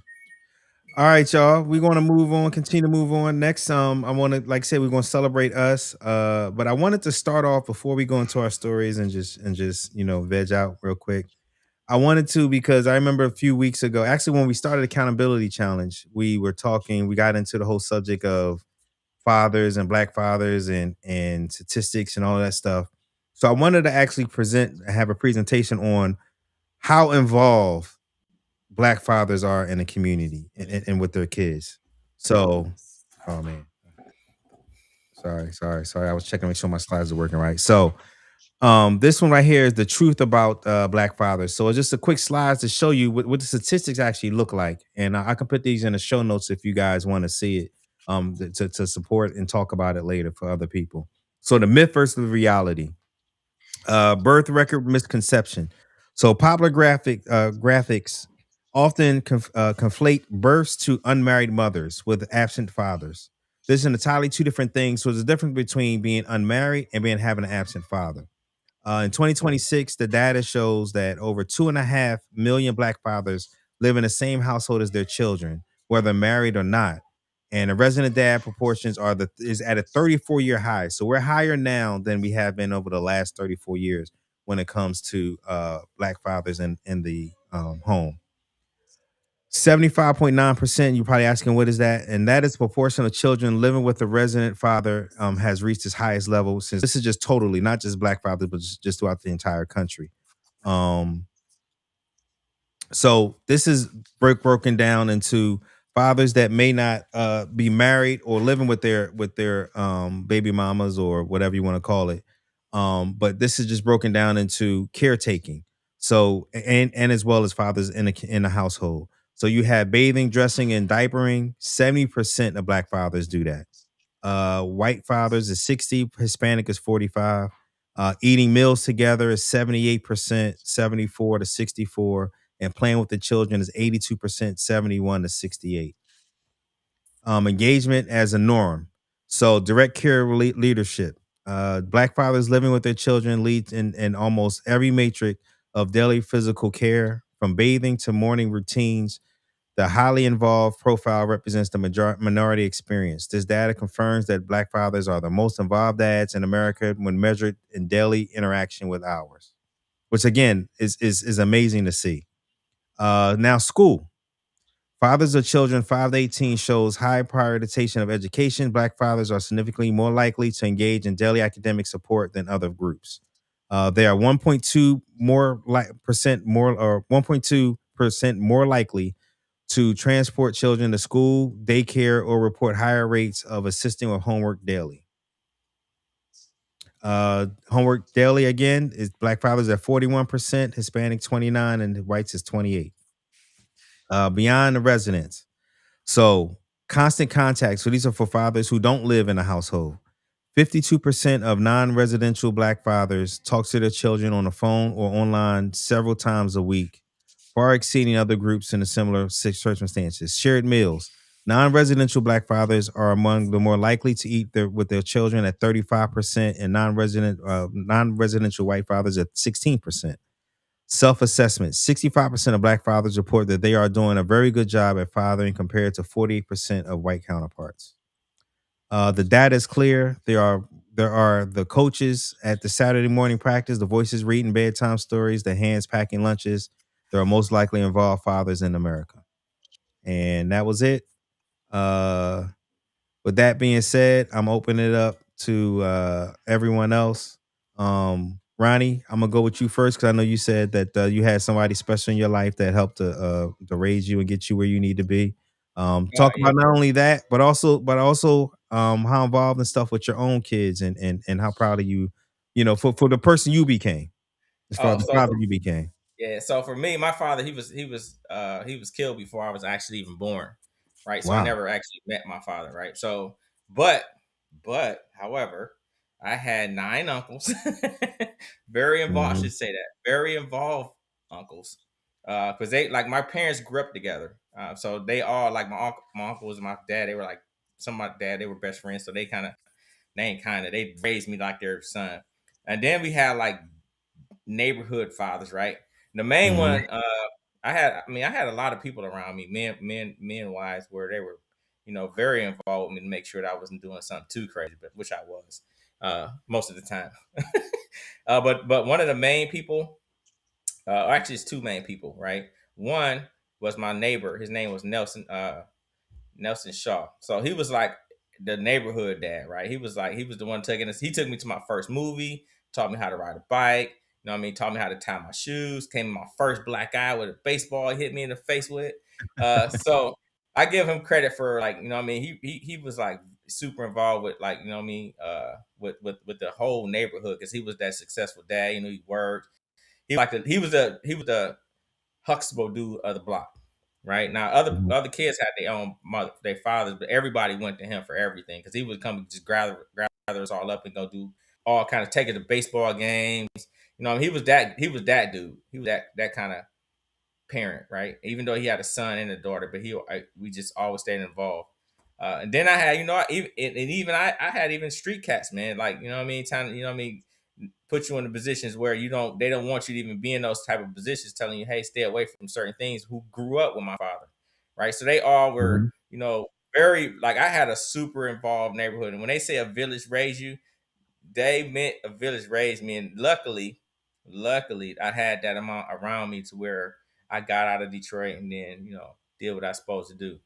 All right, y'all. We're gonna move on, continue to move on. Next, I want to, like I said, we're gonna celebrate us. But I wanted to start off before we go into our stories and just veg out real quick. I wanted to because I remember a few weeks ago, actually, when we started Accountability Challenge, we were talking, we got into the whole subject of fathers and black fathers and statistics and all that stuff. So I wanted to actually have a presentation on how involved black fathers are in the community and with their kids. So, oh man, sorry. I was checking to make sure my slides are working right. So, this one right here is the truth about black fathers. So, it's just a quick slides to show you what the statistics actually look like, and I can put these in the show notes if you guys want to see it, to support and talk about it later for other people. So, the myth versus the reality. Birth record misconception. So popular graphics often conflate births to unmarried mothers with absent fathers. This is entirely two different things. So there's a difference between being unmarried and being having an absent father. In 2026, the data shows that over 2.5 million black fathers live in the same household as their children, whether married or not. And the resident dad proportions is at a 34-year high. So we're higher now than we have been over the last 34 years when it comes to black fathers in the home. 75.9%, you're probably asking, what is that? And that is the proportion of children living with a resident father has reached its highest level since, this is just totally, not just black fathers, but just throughout the entire country. So this is broken down into fathers that may not be married or living with their baby mamas or whatever you want to call it. But this is just broken down into caretaking. So and as well as fathers in the household. So you have bathing, dressing, and diapering. 70% of black fathers do that. White fathers is 60, Hispanic is 45. Eating meals together is 78%, 74 to 64, and playing with the children is 82%, 71 to 68. Engagement as a norm. So direct care leadership. Black fathers living with their children leads in almost every matrix of daily physical care, from bathing to morning routines. The highly involved profile represents the minority experience. This data confirms that black fathers are the most involved dads in America when measured in daily interaction with hours, which again is amazing to see. Now, school. Fathers of children 5 to 18 shows high prioritization of education. Black fathers are significantly more likely to engage in daily academic support than other groups. They are 1.2 percent more, or 1.2% more likely to transport children to school, daycare, or report higher rates of assisting with homework daily. Homework daily again is black fathers at 41%, Hispanic 29, and whites is 28. Beyond the residence. So constant contact. So these are for fathers who don't live in a household. 52% of non-residential black fathers talk to their children on the phone or online several times a week, far exceeding other groups in a similar circumstances. Shared meals. Non-residential black fathers are among the more likely to eat with their children at 35%, and non-residential white fathers at 16%. Self-assessment: 65% of black fathers report that they are doing a very good job at fathering, compared to 48% of white counterparts. The data is clear. There are the coaches at the Saturday morning practice, the voices reading bedtime stories, the hands packing lunches. There are most likely involved fathers in America. And that was it. Uh, with that being said, I'm opening it up to everyone else. Ronnie, I'm gonna go with you first because I know you said that you had somebody special in your life that helped to raise you and get you where you need to be. Talk Yeah. about not only that, but also how involved and stuff with your own kids, and how proud of you, for the person you became, as far as Oh, the so father you became. yeah, so for me, my father, he was killed before I was actually even born, right? So I Wow. never actually met my father, right? So, but however, I had 9 uncles, very involved. I Mhm. should say that, very involved uncles, because they like my parents grew up together, so they all like my uncles and my dad. They were like some of my dad. They were best friends, so they raised me like their son. And then we had like neighborhood fathers, right? The main Mhm. one, I had a lot of people around me, men wise, where they were, very involved with me to make sure that I wasn't doing something too crazy, but which I was, most of the time. But one of the main people, actually, it's two main people, right? One was my neighbor. His name was Nelson Shaw. So he was like the neighborhood dad, right? He was the one taking us. He took me to my first movie, taught me how to ride a bike. You know what I mean? Taught me how to tie my shoes. Came in my first black eye with a baseball he hit me in the face with. So I give him credit for like, you know what I mean? He was like super involved with like, you know what I mean? With the whole neighborhood because he was that successful dad. You know, he worked. He was the Huxtable dude of the block. Right now, Mhm. other kids had their own mother, their fathers, but everybody went to him for everything because he would come and just gather us all up and go do all kind of take it to baseball games. You know, he was that dude. He was that kind of parent, right? Even though he had a son and a daughter, but we just always stayed involved. And then I had, I had even street cats, man. Like, you know what I mean? Time, you know what I mean? Put you in the positions where they don't want you to even be in those type of positions, telling you, hey, stay away from certain things. Who grew up with my father, right? So they all were, Mhm. very like I had a super involved neighborhood, and when they say a village raised you, they meant a village raised me, and luckily, I had that amount around me to where I got out of Detroit and then did what I was supposed to do.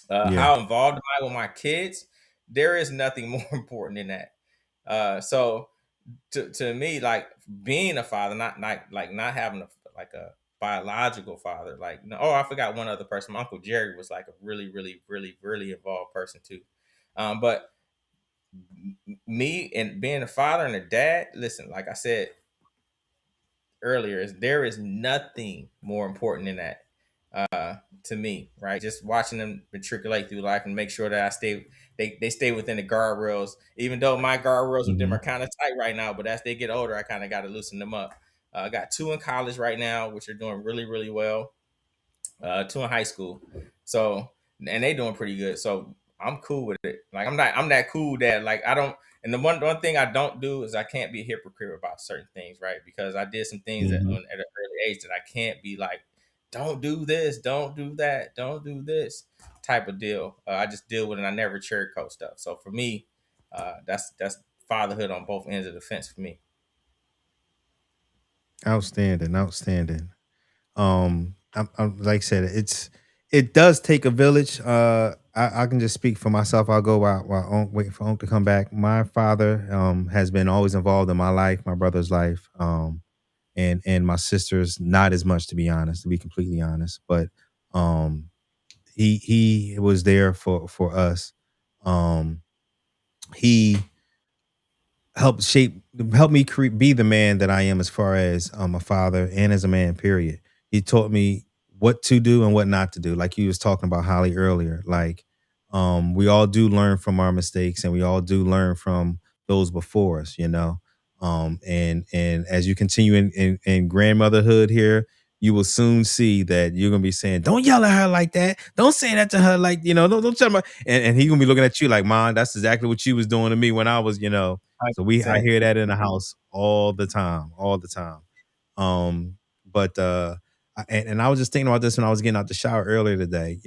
Yeah. How involved am I with my kids? There is nothing more important than that. So to me, like being a father, not having a biological father, like oh, I forgot one other person. My Uncle Jerry was like a really, really, really, really involved person too. But me and being a father and a dad, listen, like I said earlier, there is nothing more important than that to me, right? Just watching them matriculate through life and make sure that they stay within the guardrails, even though my guardrails with them Mhm. are kind of tight right now. But as they get older, I kind of got to loosen them up. I got two in college right now, which are doing really, really well. Two in high school. So and they doing pretty good. So I'm cool with it. Like I'm that cool that like I don't. And the one thing I don't do is I can't be a hypocrite about certain things, right? Because I did some things at Mhm. an early age that I can't be like, don't do this, don't do that, don't do this type of deal. I just deal with it. And I never sugarcoat stuff. So for me, that's fatherhood on both ends of the fence for me. Outstanding, outstanding. I'm like I said, it does take a village. I can just speak for myself. I'll go while wait for Unc to come back. My father has been always involved in my life, my brother's life, and my sister's not as much, to be honest, to be completely honest. But um, he was there for us. Um, he helped me be the man that I am, as far as a father and as a man, period. He taught me what to do and what not to do, like you was talking about Holly earlier. Like we all do learn from our mistakes, and we all do learn from those before us, and as you continue in grandmotherhood here, you will soon see that you're gonna be saying, "Don't yell at her like that. Don't say that to her like, don't tell me." And he's gonna be looking at you like, "Mom, that's exactly what you was doing to me when I was, So I 100%. hear that in the house all the time, all the time. But and I was just thinking about this when I was getting out the shower earlier today.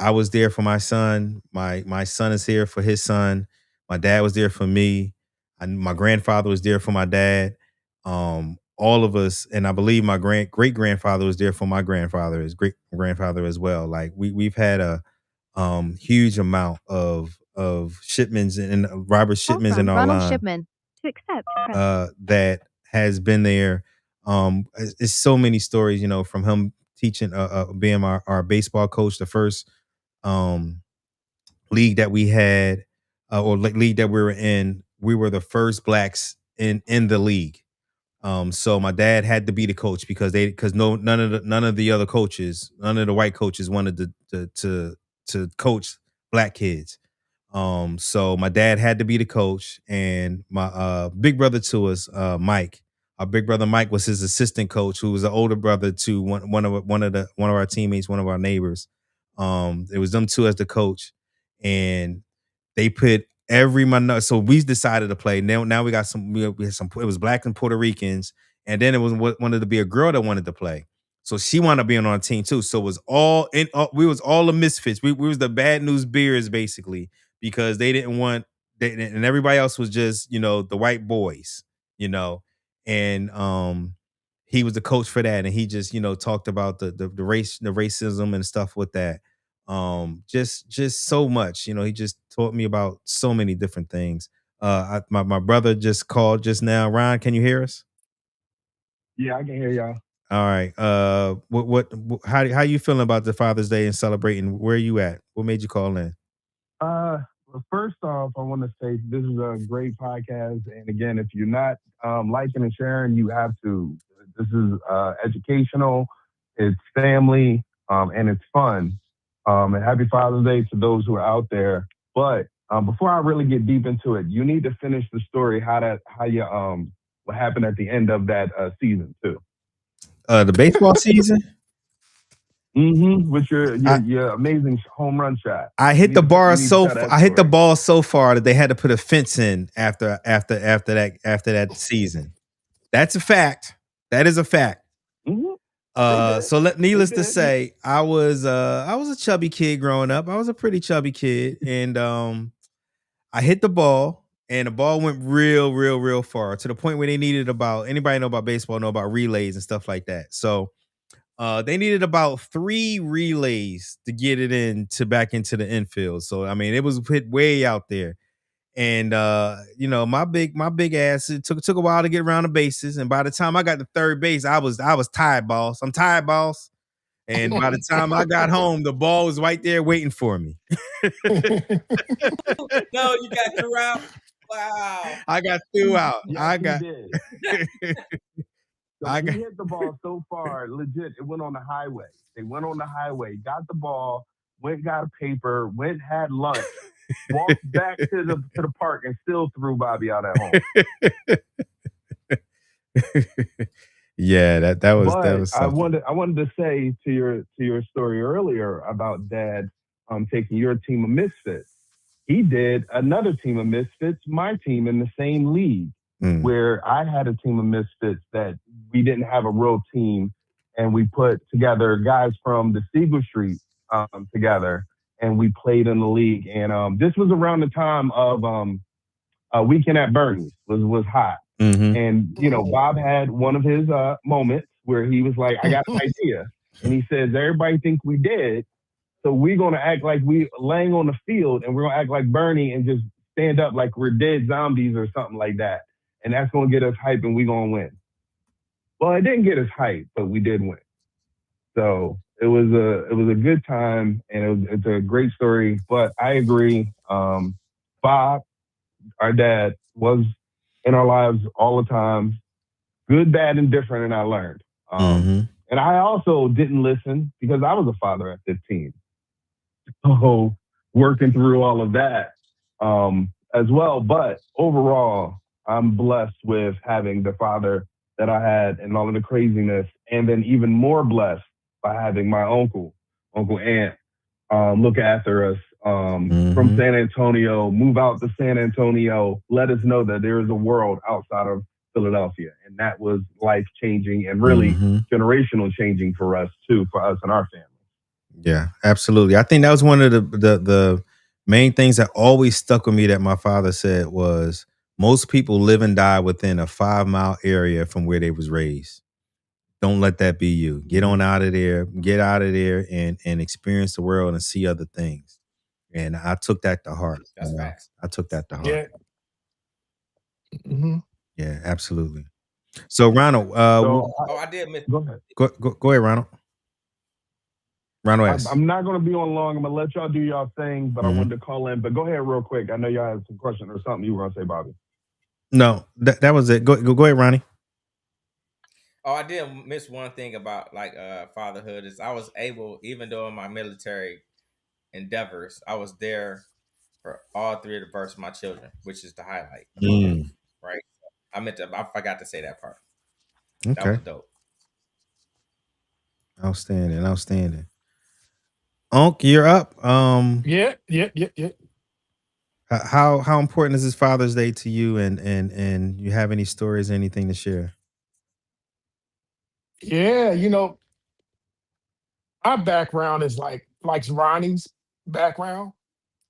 I was there for my son. My son is here for his son. My dad was there for me. And my grandfather was there for my dad. All of us, and I believe my great grandfather was there for my grandfather, his great grandfather as well. Like we've had a huge amount of shipments and Robert Call shipments in from our Ronald line Shipman. To accept, press. that has been there. It's so many stories, from him teaching, being our baseball coach, the first um, league that we had, league that we were in. We were the first blacks in the league. So my dad had to be the coach because none of the other coaches, none of the white coaches wanted to coach black kids. So my dad had to be the coach, and my big brother to us, Mike. Our big brother Mike was his assistant coach, who was an older brother to one of our teammates, one of our neighbors. It was them two as the coach, and they put every minor. So we decided to play. Now we got we had some. It was black and Puerto Ricans, and then it was wanted to be a girl that wanted to play. So she wanted to be on our team too. So it was all in. We was all the misfits. We was the bad news bears basically, because they didn't want and everybody else was just the white boys, you know, and he was the coach for that, and he just talked about the racism and stuff with that. Just so much, he just taught me about so many different things. My brother just called just now. Ron, can you hear us? Yeah, I can hear y'all. All right. How you feeling about the Father's Day and celebrating? Where are you at? What made you call in? Well, first off, I want to say this is a great podcast. And again, if you're not liking and sharing, you have to. This is educational, it's family, and it's fun. And happy Father's Day to those who are out there. But before I really get deep into it, you need to finish the story. What happened at the end of that season too. The baseball season. With your amazing home run shot. I hit the bar I hit the story. ball so far that they had to put a fence in after that season. That's a fact. That is a fact. Needless to say, I was a chubby kid growing up. I was a pretty chubby kid, and I hit the ball, and the ball went real, real, real far to the point where they needed anybody know about baseball, know about relays and stuff like that. So they needed about 3 relays to get it back into the infield. So I mean, it was hit way out there. And my big ass, it took a while to get around the bases. And by the time I got to third base, I was tired, boss. I'm tired, boss. And by the time I got home, the ball was right there waiting for me. No, you got threw out. Wow. I got threw out. Yes, he did. So he hit the ball so far, legit, it went on the highway. They went on the highway, got the ball, went, got a paper, went, had lunch, walked back to the park, and still threw Bobby out at home. Yeah, that was I something. wanted to say to your story earlier about Dad taking your team of misfits. He did another team of misfits, my team in the same league, where I had a team of misfits that we didn't have a real team, and we put together guys from the Siegel Street together, and we played in the league. And this was around the time of Weekend at Bernie's was hot. And Bob had one of his moments where he was like, "I got an idea," and he says, "Everybody think we did, so we're gonna act like we laying on the field, and we're gonna act like Bernie and just stand up like we're dead zombies or something like that, and that's gonna get us hype, and we're gonna win." Well, it didn't get us hype, but we did win. So it was a good time, and it's a great story. But I agree, Bob, our dad, was in our lives all the time, good, bad, and different, and I learned. And I also didn't listen because I was a father at 15. So working through all of that as well. But overall, I'm blessed with having the father that I had and all of the craziness, and then even more blessed by having my Uncle Ant, look after us from San Antonio, move out to San Antonio, let us know that there is a world outside of Philadelphia. And that was life changing and really generational changing for us too, for us and our family. Yeah, absolutely. I think that was one of the main things that always stuck with me that my father said was most people live and die within a 5-mile area from where they was raised. Don't let that be you. Get on out of there, get out of there and experience the world and see other things. And I took that to heart. That's facts. I took that to heart. Yeah. Hmm. Yeah, absolutely. So Ronald, So I did miss. go ahead. go ahead, Ronald. Ronald S. I'm not going to be on long. I'm going to let y'all do y'all thing, but I wanted to call in. But go ahead real quick. I know y'all had some question or something you were going to say, Bobby. No, that was it. Go ahead, Ronnie. Oh, I did miss one thing about fatherhood is I was able, even though in my military endeavors, I was there for all three of the births of my children, which is the highlight, right? I forgot to say that part. That Okay. was dope. Outstanding. Unc, you're up. Yeah. How important is this Father's Day to you, and you have any stories, anything to share? Yeah. My background is like Ronnie's background.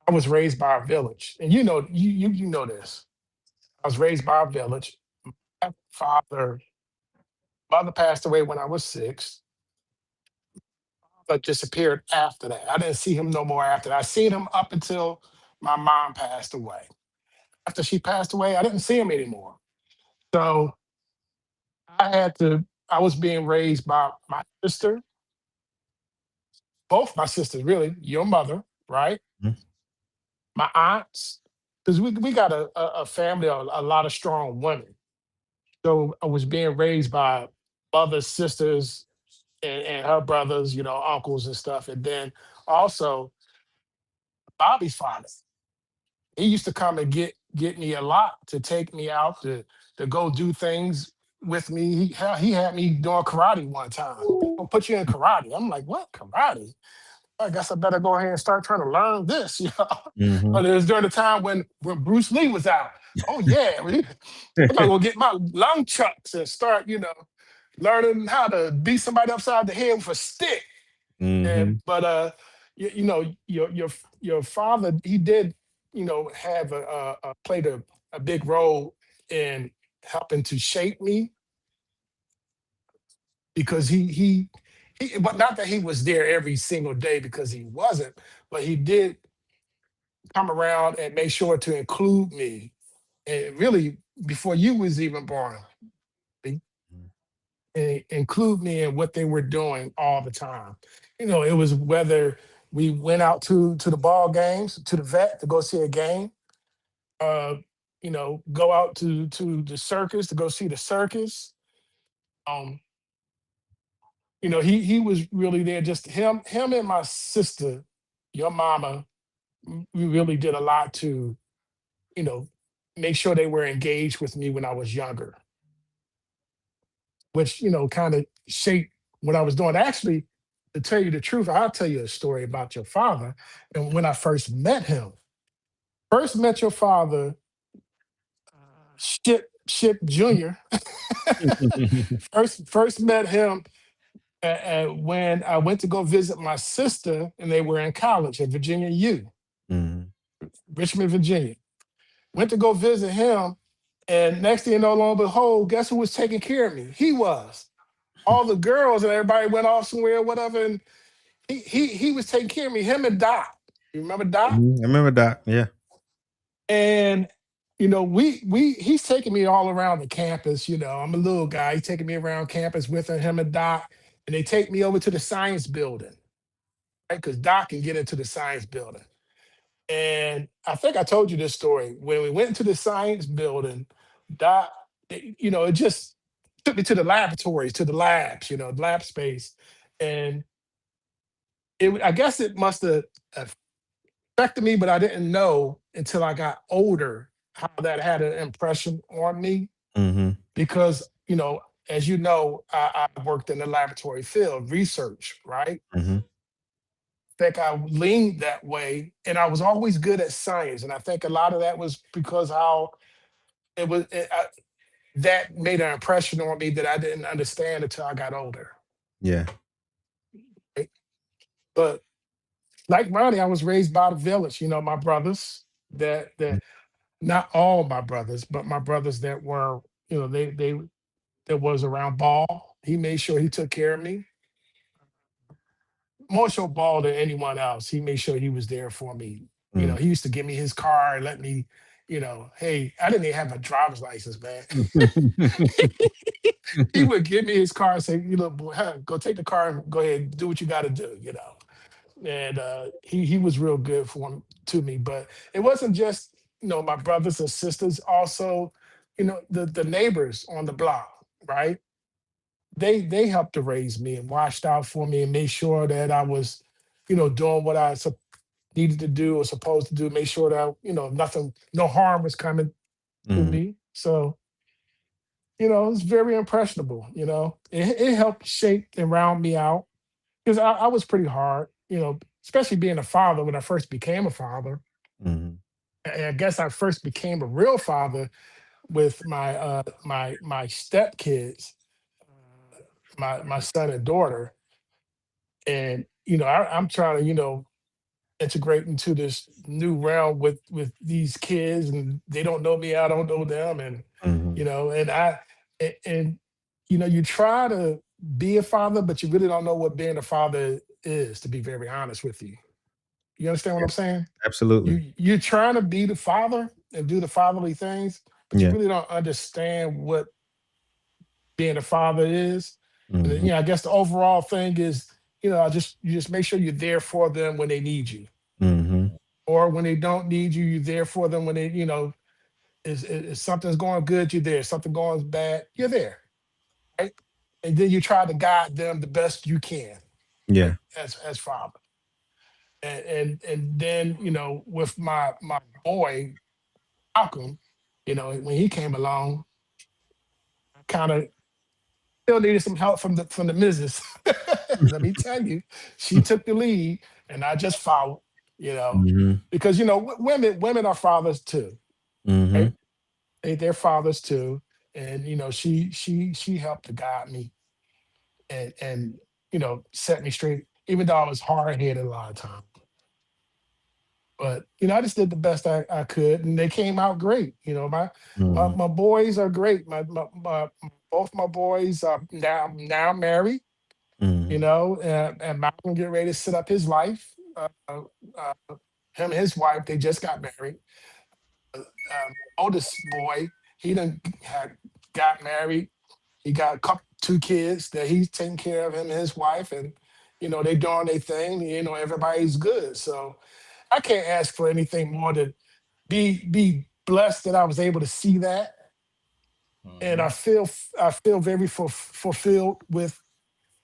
I was raised by a village, and you know this. I was raised by a village. My mother passed away when I was 6, but disappeared after that. I didn't see him no more after that. I seen him up until my mom passed away. After she passed away, I didn't see him anymore. So I was being raised by my sister, both my sisters, really, your mother, right? My aunts, because we got a family of a lot of strong women. So I was being raised by mother's sisters and her brothers, uncles and stuff. And then also Bobby's father. He used to come and get me a lot to take me out to go do things with me. He had me doing karate one time. I'll put you in karate. I'm like, what karate? I guess I better go ahead and start trying to learn this. But it was during the time when Bruce Lee was out. Oh yeah, I'm gonna go get my lung chucks and start, learning how to beat somebody upside the head with a stick. But your father, he did, have played a big role in helping to shape me because but not that he was there every single day because he wasn't, but he did come around and make sure to include me, and really before you was even born, include me in what they were doing all the time. It was whether we went out to the ball games, to the vet to go see a game, uh, go out to the circus to go see the circus. Um, he was really there. Just him and my sister, your mama. We really did a lot to, you know, make sure they were engaged with me when I was younger, which kind of shaped what I was doing. Actually, to tell you the truth, I'll tell you a story about your father. And when I first met your father, Ship Junior. First met him when I went to go visit my sister, and they were in college at Virginia U, Richmond, Virginia. Went to go visit him, and next thing you know, lo and behold, guess who was taking care of me? He was. All the girls and everybody went off somewhere, whatever, and he was taking care of me. Him and Doc. You remember Doc? I remember Doc. Yeah. And he's taking me all around the campus. I'm a little guy. He's taking me around campus with him and Doc, and they take me over to the science building, right? Because Doc can get into the science building. And I think I told you this story. When we went into the science building, Doc, it just took me to the laboratories, to the labs, lab space. And I guess it must have affected me, but I didn't know until I got older how that had an impression on me. Because, as you know, I worked in the laboratory field, research, right? Mhm. Think I leaned that way, and I was always good at science, and I think a lot of that was because how that made an impression on me that I didn't understand until I got older. Yeah. Right? But like Ronnie, I was raised by the village. You know, my brothers that not all my brothers, but my brothers that were, you know, they that was around ball. He made sure he took care of me more so ball than anyone else. He made sure he was there for me. You know, Mm. he used to give me his car and let me, you know, hey, I didn't even have a driver's license, man. He would give me his car and say, you know, boy, huh, go take the car and go ahead and do what you got to do, you know. And he was real good to me. But it wasn't just, you know, my brothers and sisters, also, you know, the neighbors on the block, right? They helped to raise me and watched out for me and made sure that I was, you know, doing what I needed to do or supposed to do. Make sure that you know nothing, no harm was coming to Mhm. me. So you know, it's very impressionable. You know, it helped shape and round me out because I was pretty hard. You know, especially being a father when I first became a father. Mhm. And I guess I first became a real father with my stepkids, my son and daughter. And you know, I'm trying to integrate into this new realm with these kids, and they don't know me, I don't know them, and Mhm. you know, and you know, you try to be a father, but you really don't know what being a father is. To be very honest with you, you understand what Yeah. I'm saying? Absolutely. You're trying to be the father and do the fatherly things, but you Yeah. really don't understand what being a father is. And Mhm. you know, I guess the overall thing is, you know, you just make sure you're there for them when they need you, Mhm. or when they don't need you, you're there for them when they, you know, is something's going good, you're there. Something going bad, you're there, right? And then you try to guide them the best you can, right? Yeah. As father. And then, you know, with my boy, Malcolm, you know, when he came along, kind of still needed some help from the missus. Let me tell you, she took the lead and I just followed, you know, Mhm. because you know, women are fathers too, right? Mhm. They're fathers too, and you know she helped to guide me and you know set me straight, even though I was hard headed a lot of times. But you know I just did the best I could, and they came out great. You know Mhm. my boys are great. My both my boys are now married. You Mhm. know, and Malcolm get ready to set up his life. Him and his wife they just got married. Oldest boy he done got married. He got a couple, two kids that he's taking care of him and his wife, and you know they doing their thing. You know everybody's good, so I can't ask for anything more than be blessed that I was able to see that, and Mm-hmm. I feel very fulfilled with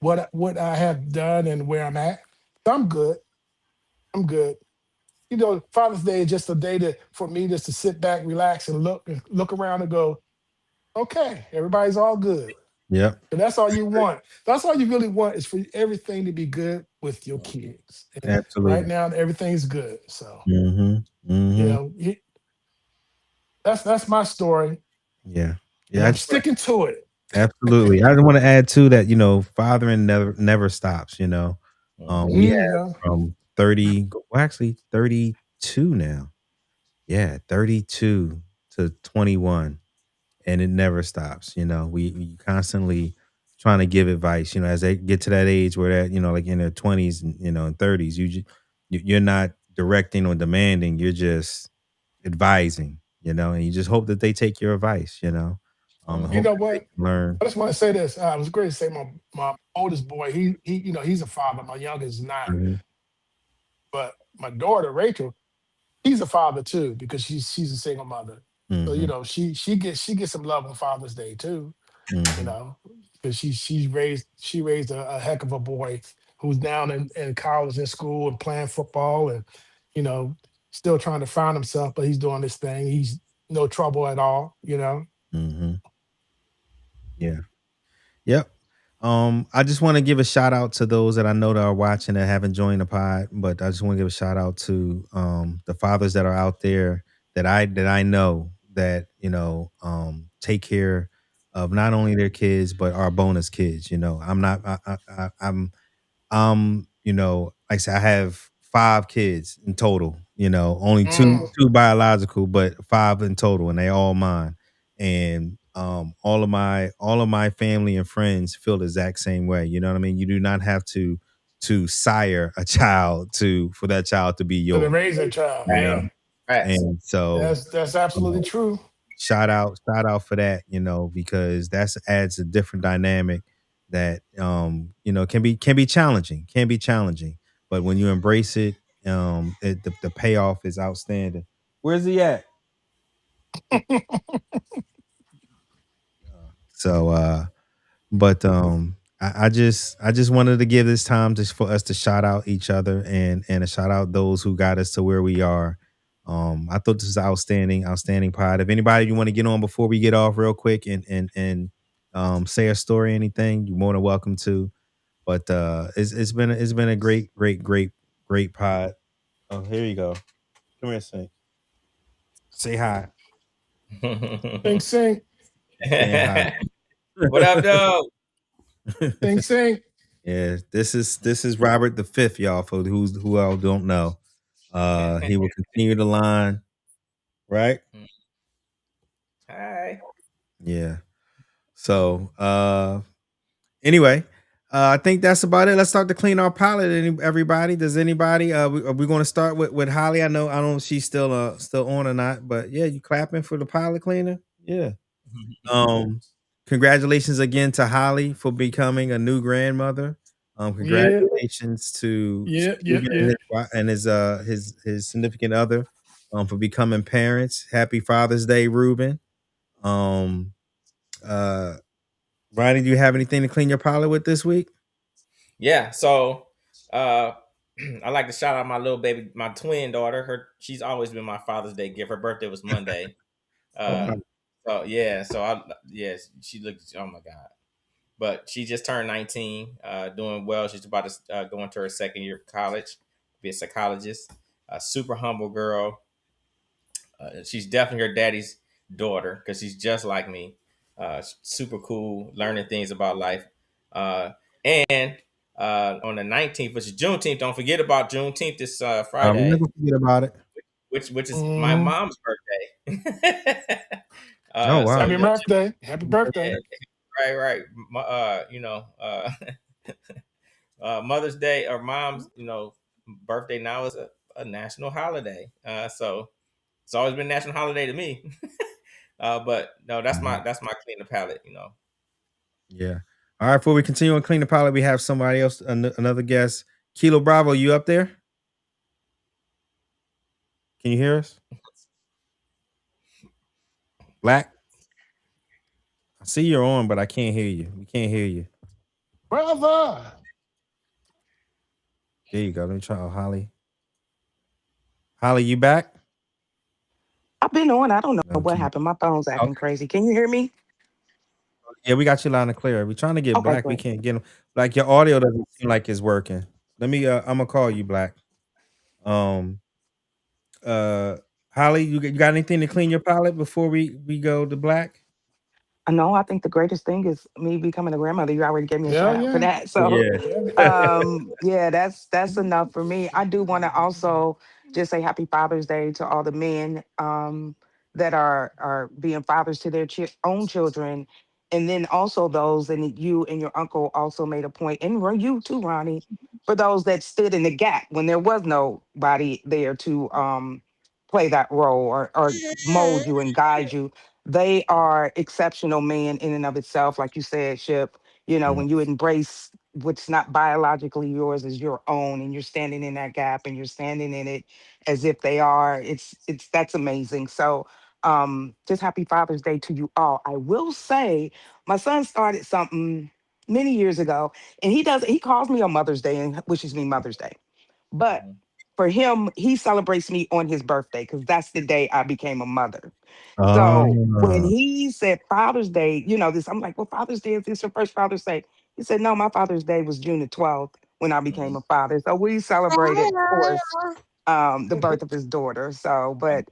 what I have done and where I'm at. So I'm good. I'm good. You know, Father's Day is just a day for me just to sit back, relax, and look around and go, okay, everybody's all good. Yep. And that's all you want. That's all you really want is for everything to be good with your kids. And right Absolutely. now, everything's good. So, Mhm. you Mhm. know, that's my story, Yeah. and Yeah. I I'm just wanna sticking to it. absolutely. I just want to add to that, fathering never stops, we Mm-hmm. have Yeah. from 30, well, actually 32 now. Yeah, 32 to 21, and it never stops. We constantly trying to give advice, as they get to that age where that, like in their 20s and, and 30s, you're not directing or demanding, you're just advising, and you just hope that they take your advice, and You hope know that they what? can learn. I just want to say this. It was great to say my oldest boy. He you know he's a father. My youngest is not, Mhm, but my daughter Rachel, he's a father too because she's a single mother. So you mhm, know she gets some love on Father's Day too. You mhm, know, because she raised a heck of a boy who's down in college and school and playing football and you know still trying to find himself, but he's doing this thing. He's no trouble at all. You know. mhm. Yeah. Yep. I just want to give a shout out to those that I know that are watching that haven't joined the pod, but I just want to give a shout out to the fathers that are out there that I know that take care of not only their kids but our bonus kids. I'm not I'm like I said, I have 5 kids in total, only two biological, but 5 in total, and they all mine. And all of my family and friends feel the exact same way. You know what I mean? You do not have to sire a child to for that child to be To yours. raise a child. You know? Yeah, Facts. And so that's absolutely true. shout out for that, because that's adds a different dynamic that can be challenging, but when you embrace it, the payoff is outstanding. Where's he at? So but I just wanted to give this time just for us to shout out each other and to shout out those who got us to where we are. I thought this was outstanding pod. If anybody you want to get on before we get off real quick and say a story, anything, you're more than welcome to. But it's been a great pod. Oh, here you go. Come here, say hi. Think sync. Saying hi. What up, though? Think sync. Yeah, this is Robert the Fifth, y'all. For who all don't know, he will continue the line, right? Hi. Yeah. So, anyway, I think that's about it. Let's start to clean our palate. Everybody, does anybody? Are we going to start with Holly? I don't know if she's still on or not, but yeah, you clapping for the palate cleaner? Yeah. Um, Congratulations again to Holly for becoming a new grandmother. Yeah, Congratulations to yeah, yeah, Steven and yeah. his significant other for becoming parents. Happy Father's Day, Ruben. Um, uh, Ronnie, do you have anything to clean your palate with this week? Yeah. So, uh, I like to shout out my little baby, my twin daughter. She's always been my Father's Day gift. Her birthday was Monday. Uh, Okay. so yeah. She looks. Oh my god. But she just turned 19, doing well. She's about to go into her second year of college, be a psychologist. A super humble girl. She's definitely her daddy's daughter because she's just like me. Super cool, learning things about life. And on the 19th, which is Juneteenth, don't forget about Juneteenth this We Friday, never forget about it. which is my Mhm. mom's birthday. Oh wow. So Happy birthday. Happy yeah, birthday. right. Mother's Day or mom's, birthday now is a national holiday. So it's always been a national holiday to me. But no, Mhm. that's my clean the palate. Yeah. All right. Before we continue on clean the palate, we have somebody else, another guest. Kilo Bravo, you up there? Can you hear us? Black. I see you're on, but I can't hear you. We can't hear you. Brother. There you go. Let me try. Oh, Holly. Holly, you back? I've been on. I don't know No, what happened. My phone's okay. acting crazy. Can you hear me? Yeah, we got you loud and clear. We're trying to get Okay, Black. We great. can't get him. Like your audio doesn't seem like it's working. Let me. I'm gonna call you, Black. Um. Holly, you got anything to clean your palate before we go to Black? I know. I think the greatest thing is me becoming a grandmother. You already gave me a Hell shout out for yeah. that. So, Yeah. Yeah. yeah, that's enough for me. I do want to also just say Happy Father's Day to all the men that are being fathers to their own children, and then also those, and you and your uncle also made a point, and you too, Ronnie, for those that stood in the gap when there was nobody there to play that role or mold you and guide you. They are exceptional men in and of itself, like you said, Ship. Mm, When you embrace what's not biologically yours as your own, and you're standing in that gap and you're standing in it as if they are, it's that's amazing. So just happy Father's Day to you all. I will say my son started something many years ago, and he calls me on Mother's Day and wishes me Mother's Day. But Mhm. for him, he celebrates me on his birthday because that's the day I became a mother. So when Oh. he said Father's Day, this, I'm like, well, Father's Day, is this your first Father's Day? He said, no, my Father's Day was June the 12th when I became a father. So we celebrated, of course, the birth of his daughter. So, but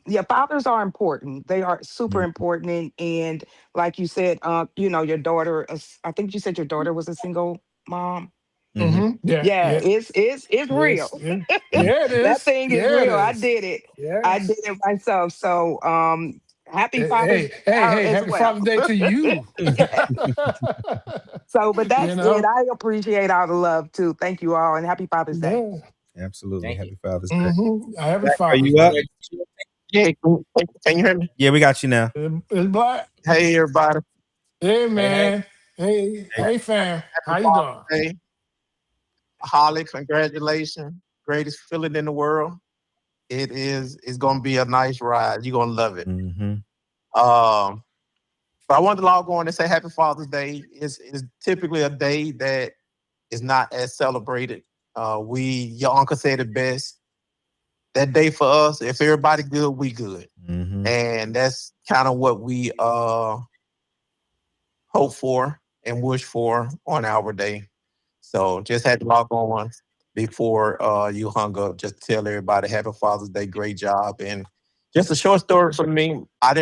yeah, fathers are important. They are super important. And like you said, your daughter, I think you said your daughter was a single mom. Yeah, Yeah, yeah. it's real. Yes, yeah. Yeah, it That is. thing is Yeah, it real. I is. did it. I did Yes. it myself. So happy Father's Hey, Day hey, to her hey, as happy well. Father's Day to you. Yeah. So, but You that's it. know? I appreciate all the love too. Thank you all and happy Father's Day. Yeah. Absolutely. Thank you. Happy Father's Day. Happy Black, are Father's you up? Day. Yeah, can you hear me? Yeah, we got you now. It's Black. Hey, everybody. Hey, Hey, hey. man. Hey, fam. Happy How you Father's doing? Day. Holly, congratulations. Greatest feeling in the world. It's going to be a nice ride. You're going to love it. Mm-hmm. But I wanted to log on and say Happy Father's Day. It's typically a day that is not as celebrated. Your uncle said it best. That day for us, if everybody good, we good. Mm-hmm. And that's kind of what we hope for and wish for on our day. So just had to log on before you hung up. Just tell everybody Happy Father's Day, great job. And just a short story for me. My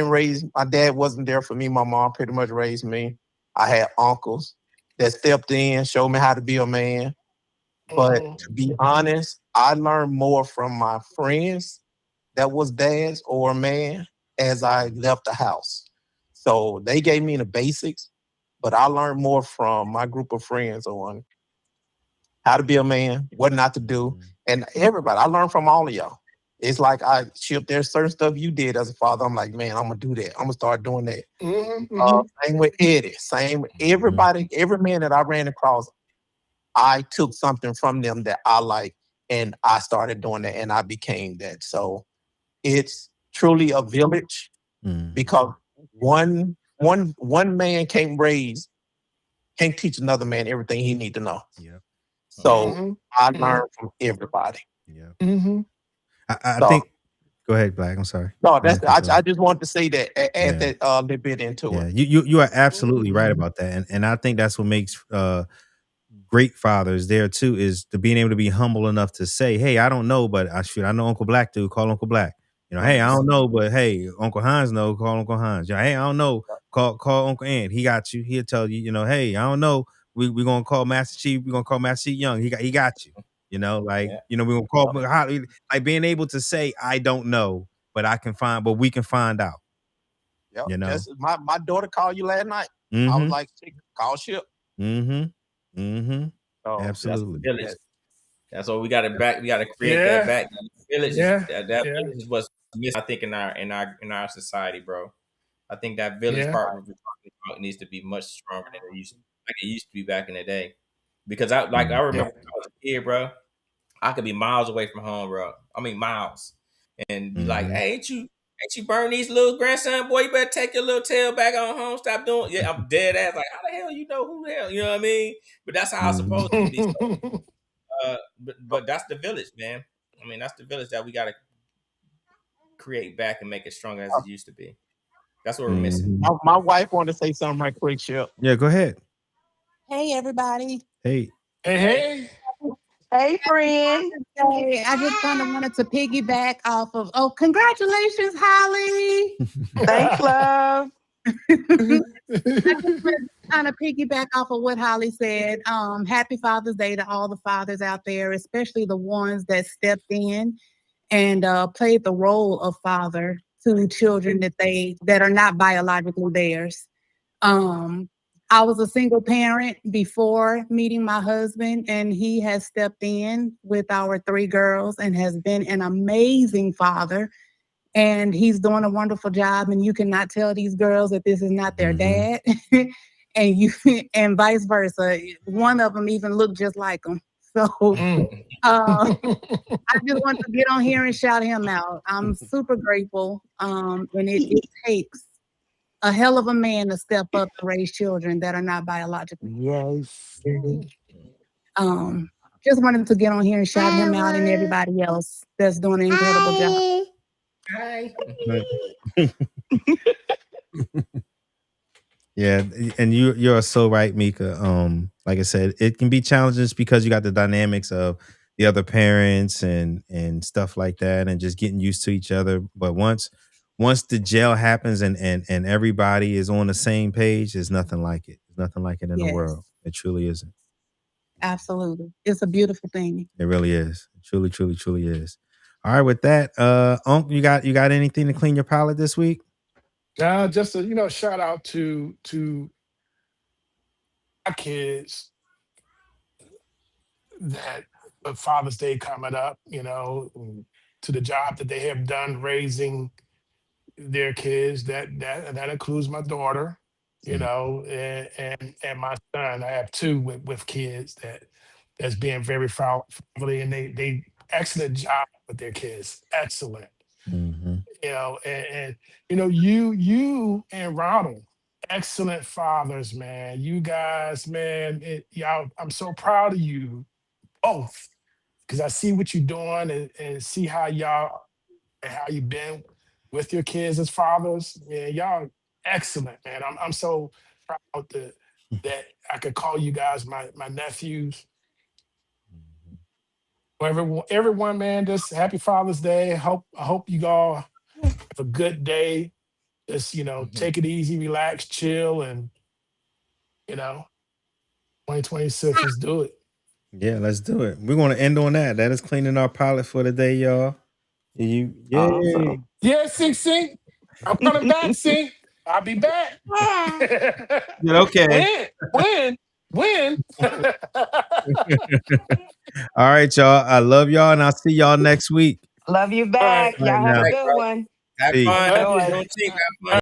dad wasn't there for me. My mom pretty much raised me. I had uncles that stepped in, showed me how to be a man. But to be honest, I learned more from my friends that was dads or a man as I left the house. So they gave me the basics, but I learned more from my group of friends on how to be a man, what not to do, and everybody. I learned from all of y'all. It's like there's certain stuff you did as a father. I'm like, man, I'm gonna do that. I'm gonna start doing that. Same with Eddie. Same with everybody, every man that I ran across, I took something from them that I like, and I started doing that, and I became that. So it's truly a village because one man can't teach another man everything he need to know. Yeah. So I learned from everybody. Yeah. Mm-hmm. I So think. Go ahead, Black. I'm sorry. no, I didn't cut you I off. just wanted to say that, add Yeah. that little bit into Yeah. it. You are absolutely right about that, and I think that's what makes great fathers there too, is to being able to be humble enough to say, hey, I don't know, but I know Uncle Black do, call Uncle Black. Hey, I don't know, but hey, Uncle Hans know, call Uncle Hans. Hey, I don't know, call Uncle Ant. He got you. He'll tell you, hey, I don't know. We're gonna call Master Chief, we're gonna call Master Chief Young. He got you. We're gonna call like being able to say, I don't know, but we can find out. Yep. Just my daughter called you last night. I was like, call Ship. Mm-hmm. Mm-hmm. So That's the Absolutely. village. That's what we got to back. We got to create that Yeah. back. Village is Yeah. that Yeah. village is what's missing. I think in our society, bro. I think that village Yeah. part we're talking about needs to be much stronger than it used to be back in the day. Because I remember when I was a kid, bro. I could be miles away from home, bro. I mean miles, and be like, "Hey, ain't you burn these little grandson, boy? You better take your little tail back on home. Stop doing." Yeah, I'm dead ass. Like, how the hell you know who the hell? You know what I mean? But that's how it's supposed to be. So, but that's the village, man. I mean, that's the village that we got to create back and make it stronger as it used to be. That's what we're missing. My wife wanted to say something right quick, Ship. Yeah, go ahead. Hey, everybody. Hey. Hey. Hey, friend. Hey, I just kind of wanted to piggyback off of, congratulations, Holly. Thanks, love. I just wanted to kind of piggyback off of what Holly said. Happy Father's Day to all the fathers out there, especially the ones that stepped in and played the role of father to children that are not biologically theirs. I was a single parent before meeting my husband, and he has stepped in with our 3 girls and has been an amazing father. And he's doing a wonderful job, and you cannot tell these girls that this is not their dad. And vice versa. One of them even looked just like him. So I just want to get on here and shout him out. I'm super grateful. And it takes a hell of a man to step up and raise children that are not biologically. Yes. Um, just wanted to get on here and shout him out and everybody else that's doing an incredible job. Hi. Yeah, and you're so right, Mika. Like I said, it can be challenging just because you got the dynamics of the other parents and stuff like that, and just getting used to each other. But once the gel happens and everybody is on the same page, there's nothing like it. There's nothing like it in the Yes, world. It truly isn't. absolutely. It's a beautiful thing. It really is. It truly, truly, truly is. All right, with that, Unc, you got anything to clean your palate this week? Just a shout out to our kids that with Father's Day coming up, and to the job that they have done raising their kids. That includes my daughter, and my son. I have two with kids that's being very family, and they excellent job with their kids. Excellent. Mhm. You and Ronald, excellent fathers, man. You guys, man, y'all, I'm so proud of you both because I see what you're doing and see how y'all and how you been with your kids as fathers. Man, y'all excellent, man. I'm so proud that I could call you guys my nephews. Everyone, man, just happy Father's Day. I hope you all have a good day. Just take it easy, relax, chill, and 2026. Let's do it. Yeah, let's do it. We're gonna end on that. That is cleaning our palate for the day, y'all. Yay. Awesome. Yeah, see, I'm coming back. See, I'll be back. Yeah, okay. When? All right, y'all. I love y'all, and I'll see y'all next week. Love you All right. back. All right Y'all have now. a good one. Have Peace. fun. Love Enjoy. you. Don't cheat. Have fun.